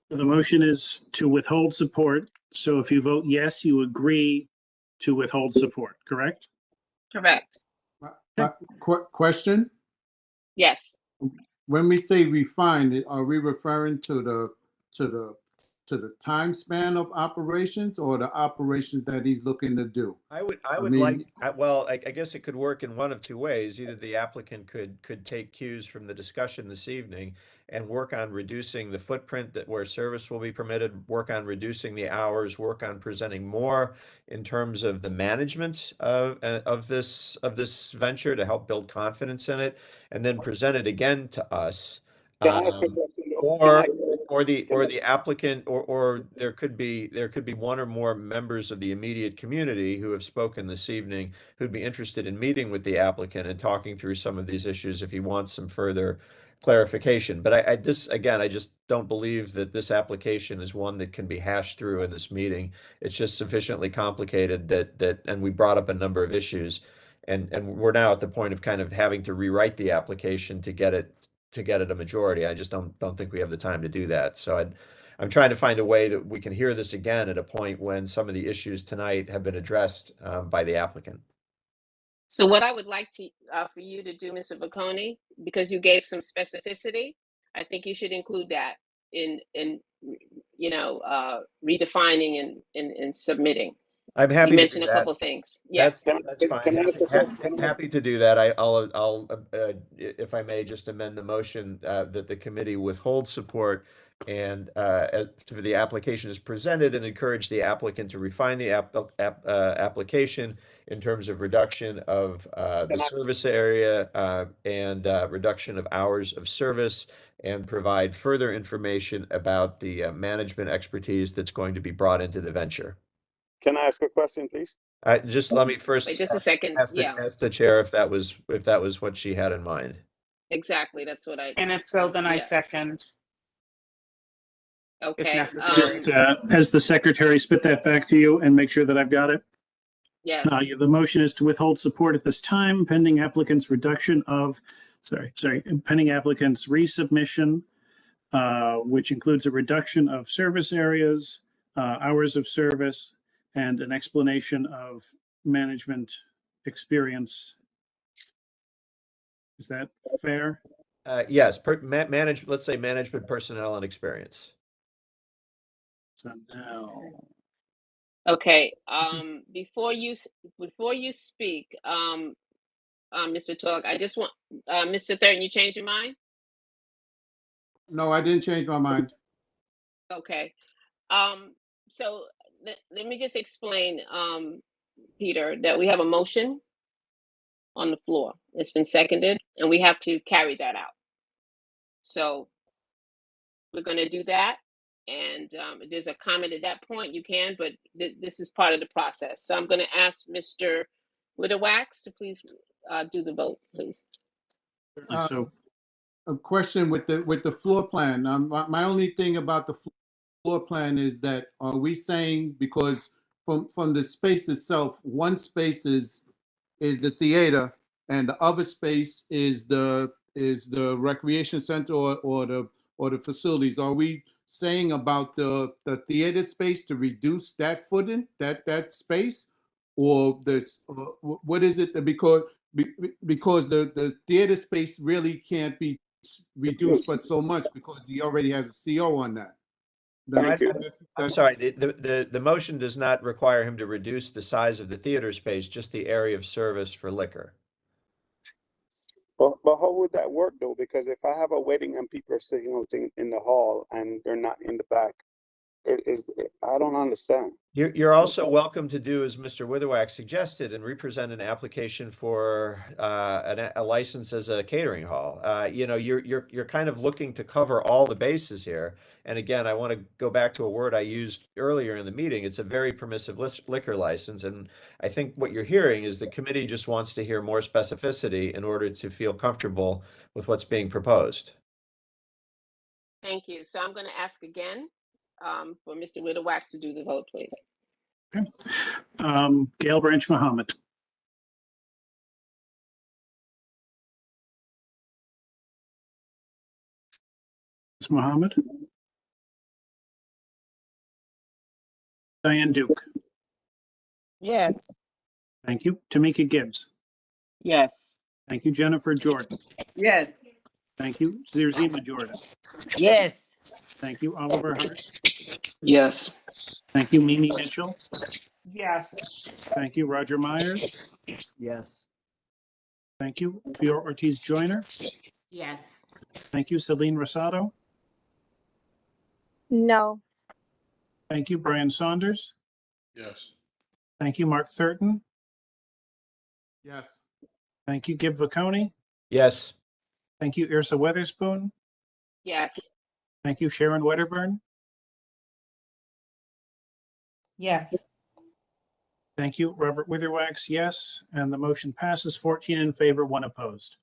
So the motion is to withhold support. So if you vote yes, you agree to withhold support, correct? Correct. Question? Yes. When we say refined, are we referring to the time span of operations or the operations that he's looking to do? I would like, well, I guess it could work in one of two ways. Either the applicant could take cues from the discussion this evening and work on reducing the footprint that where service will be permitted, work on reducing the hours, work on presenting more in terms of the management of this venture to help build confidence in it, and then present it again to us. Can I ask a question? Or the applicant, or there could be one or more members of the immediate community who have spoken this evening who'd be interested in meeting with the applicant and talking through some of these issues if he wants some further clarification. But I just don't believe that this application is one that can be hashed through in this meeting. It's just sufficiently complicated and we brought up a number of issues, and we're now at the point of kind of having to rewrite the application to get it a majority. I just don't think we have the time to do that. So I'm trying to find a way that we can hear this again at a point when some of the issues tonight have been addressed by the applicant. So what I would like to for you to do, Mr. Riccone, because you gave some specificity, I think you should include that in redefining and submitting. I'm happy you to mentioned do a that. couple things. Yeah. That's fine. Happy to do that. I'll if I may just amend the motion that the committee withhold support and as to the application is presented, and encourage the applicant to refine the application in terms of reduction of the service area and reduction of hours of service, and provide further information about the management expertise that's going to be brought into the venture. Can I ask a question, please? Just let me first Wait, just a second. ask the chair if that was what she had in mind. Exactly. That's what I. And if so, then I second. Okay. Just as the secretary, spit that back to you and make sure that I've got it. Yes. The motion is to withhold support at this time, pending applicant's reduction of, pending applicant's resubmission, which includes a reduction of service areas, hours of service, and an explanation of management experience. Is that fair? Yes, let's say management personnel and experience. So now. Okay. Before you speak, Mr. Talk, I just want Mr. Thurton, you changed your mind? No, I didn't change my mind. Okay. So let me just explain, Peter, that we have a motion on the floor. It's been seconded, and we have to carry that out. So we're going to do that. And if there's a comment at that point, you can, but this is part of the process. So I'm going to ask Mr. Widowax to please do the vote, please. So a question with the floor plan. My only thing about the floor plan is that, are we saying, because from the space itself, one space is the theater and the other space is the recreation center or the facilities, are we saying about the theater space to reduce that footing, that space, or this, what is it? Because the theater space really can't be reduced but so much because he already has a CO on that. Thank you. I'm sorry, the motion does not require him to reduce the size of the theater space, just the area of service for liquor. But how would that work though? Because if I have a wedding and people are sitting out in the hall and they're not in the back, I don't understand. You're also welcome to do as Mr. Witherwack suggested and represent an application for a license as a catering hall. You know, you're kind of looking to cover all the bases here. And again, I want to go back to a word I used earlier in the meeting. It's a very permissive liquor license. And I think what you're hearing is the committee just wants to hear more specificity in order to feel comfortable with what's being proposed. Thank you. So I'm going to ask again for Mr. Witherwax to do the vote, please. Okay. Gail Branch Mohammed. Ms. Mohammed. Diane Duke. Yes. Thank you. Tamika Gibbs. Yes. Thank you. Jennifer Jordan. Yes. Thank you. Zirzima Jordan. Yes. Thank you. Oliver Hart. Yes. Thank you. Mimi Mitchell. Yes. Thank you. Roger Myers. Yes. Thank you. Fiora Ortiz Joyner. Yes. Thank you. Celine Rosado. No. Thank you. Brian Saunders. Yes. Thank you. Mark Thurton. Yes. Thank you. Gib Vacconi. Yes. Thank you. Yrsa Weatherspoon. Yes. Thank you. Sharon Wedderburn. Yes. Thank you. Robert Witherwax, yes. And the motion passes 14 in favor, 1 opposed.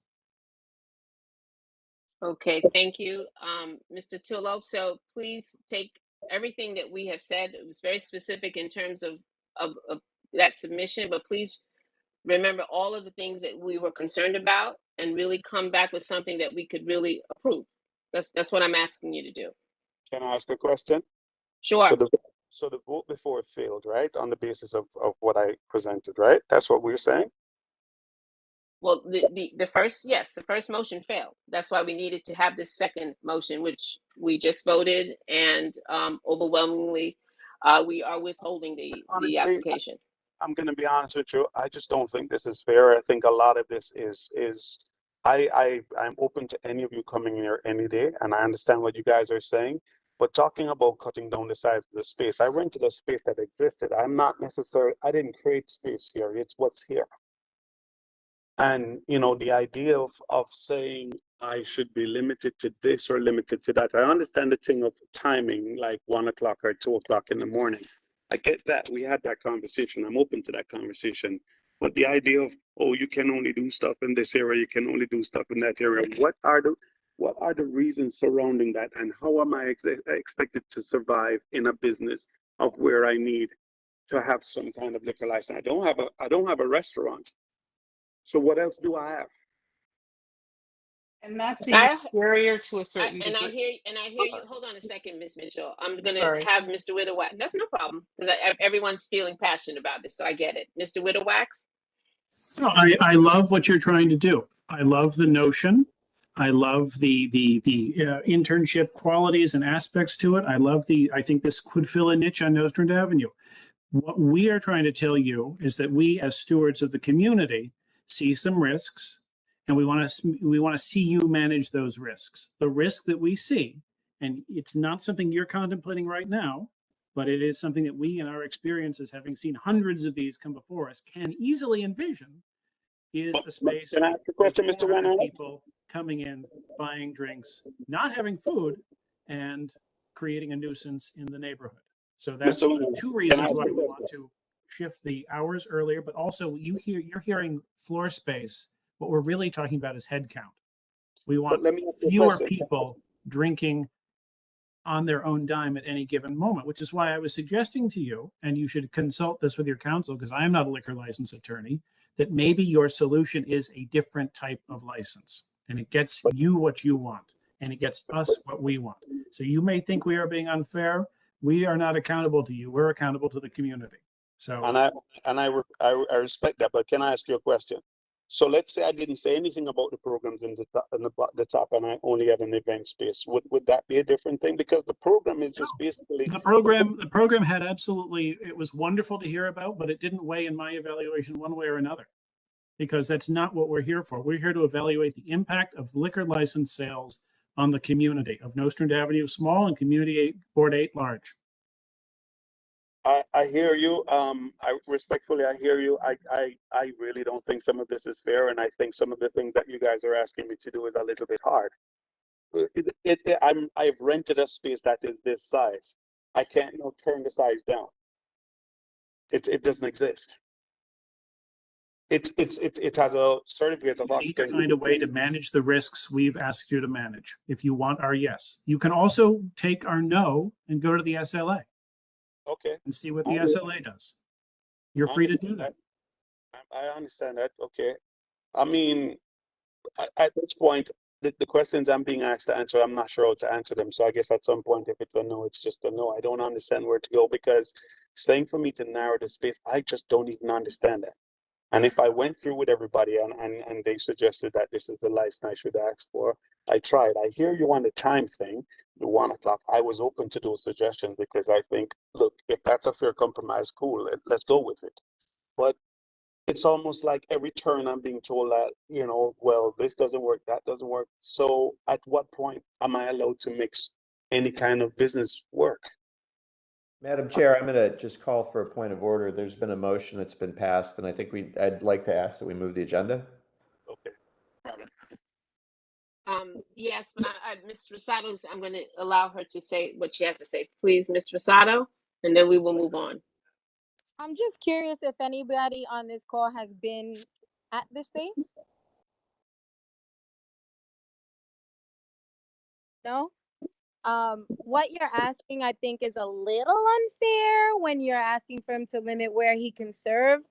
Okay, thank you, Mr. Tullo. So please take everything that we have said. It was very specific in terms of that submission, but please remember all of the things that we were concerned about and really come back with something that we could really approve. That's what I'm asking you to do. Can I ask a question? Sure. So the vote before it failed, right? On the basis of what I presented, right? That's what we're saying? Well, the first motion failed. That's why we needed to have this second motion, which we just voted, and overwhelmingly, we are withholding the application. I'm going to be honest with you. I just don't think this is fair. I think a lot of this is I'm open to any of you coming here any day, and I understand what you guys are saying. But talking about cutting down the size of the space, I rented a space that existed. I didn't create space here. It's what's here. And, you know, the idea of saying I should be limited to this or limited to that. I understand the thing of timing, like 1 o'clock or 2 o'clock in the morning. I get that. We had that conversation. I'm open to that conversation. But the idea of, oh, you can only do stuff in this area, you can only do stuff in that area. What are the reasons surrounding that? And how am I expected to survive in a business of where I need to have some kind of liquor license? I don't have a restaurant. So what else do I have? And that seems scarier to a certain And I degree. hear you. Hold on a second, Ms. Mitchell. I'm going to Sorry. have Mr. Witherwax. That's no problem, because everyone's feeling passionate about this, so I get it. Mr. Witherwax? No, I love what you're trying to do. I love the notion. I love the internship qualities and aspects to it. I think this could fill a niche on Nostrand Avenue. What we are trying to tell you is that we, as stewards of the community, see some risks, and we want to see you manage those risks. The risk that we see, and it's not something you're contemplating right now, but it is something that we, in our experiences, having seen hundreds of these come before us, can easily envision, is a space Can I ask a question, with Mr. 400 Wananek? people coming in, buying drinks, not having food, and creating a nuisance in the neighborhood. So that's Mr. Wananek, two can I reasons ask why a we want question? to shift the hours earlier, but also you're hearing floor space. What we're really talking about is head count. We want let me ask you a fewer question. people drinking on their own dime at any given moment, which is why I was suggesting to you, and you should consult this with your counsel, because I am not a liquor license attorney, that maybe your solution is a different type of license, and it gets you what you want. and it gets us what we want. So you may think we are being unfair. We are not accountable to you. We're accountable to the community. So I respect that, but can I ask you a question? So let's say I didn't say anything about the programs in the top, and I only had an event space. Would that be a different thing? Because the program is just basically the program had absolutely, it was wonderful to hear about, but it didn't weigh in my evaluation one way or another, because that's not what we're here for. We're here to evaluate the impact of liquor license sales on the community of Nostrand Avenue small and Community Board 8 large. I hear you. I respectfully, I hear you. I really don't think some of this is fair, and I think some of the things that you guys are asking me to do is a little bit hard. I've rented a space that is this size. I can't turn the size down. It doesn't exist. It has a certificate of You need to occupancy. find a way to manage the risks we've asked you to manage. If you want our yes, you can also take our no and go to the SLA. Okay. And see what the SLA does. You're free to do that. I understand that. Okay. I mean, at this point, the questions I'm being asked to answer, I'm not sure how to answer them. So I guess at some point, if it's a no, it's just a no. I don't understand where to go, because saying for me to narrow the space, I just don't even understand that. And if I went through with everybody and they suggested that this is the license I should ask for, I tried. I hear you on the time thing, the 1 o'clock. I was open to those suggestions because I think, look, if that's a fair compromise, cool, let's go with it. But it's almost like every turn I'm being told that, well, this doesn't work, that doesn't work. So at what point am I allowed to mix any kind of business work? Madam Chair, I'm going to just call for a point of order. There's been a motion that's been passed, and I think I'd like to ask that we move the agenda. Okay. Yes, but Ms. Rosato's, I'm going to allow her to say what she has to say. Please, Ms. Rosato, and then we will move on. I'm just curious if anybody on this call has been at the space. No? What you're asking, I think, is a little unfair when you're asking for him to limit where he can serve.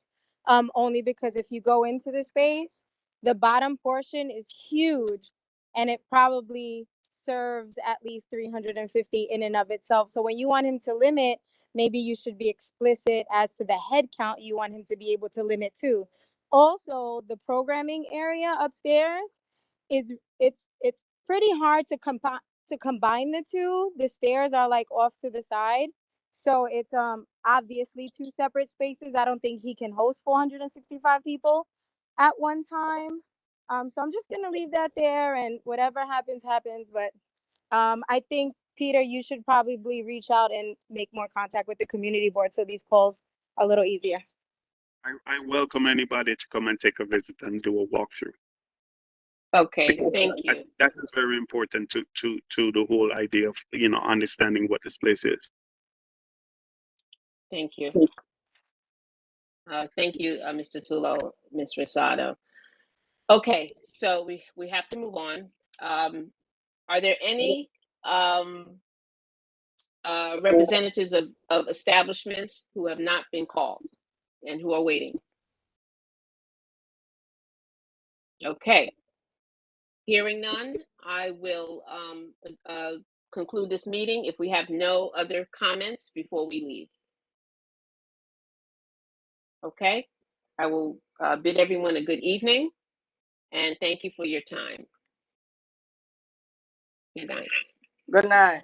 Only because if you go into the space, the bottom portion is huge, and it probably serves at least 350 in and of itself. So when you want him to limit, maybe you should be explicit as to the head count you want him to be able to limit to. Also, the programming area upstairs is it's pretty hard to combine the two. The stairs are like off to the side. So it's obviously two separate spaces. I don't think he can host 465 people at one time. So I'm just gonna leave that there, and whatever happens, happens. But I think, Peter, you should probably reach out and make more contact with the community board so these calls are a little easier. I welcome anybody to come and take a visit and do a walkthrough. Okay, thank you. That is very important to the whole idea of understanding what this place is. Thank you. Thank you, Mr. Tullo, Ms. Rosato. Okay, so we have to move on. Are there any representatives of establishments who have not been called and who are waiting? Okay. Hearing none, I will conclude this meeting if we have no other comments before we leave. Okay, I will bid everyone a good evening and thank you for your time. Good night. Good night.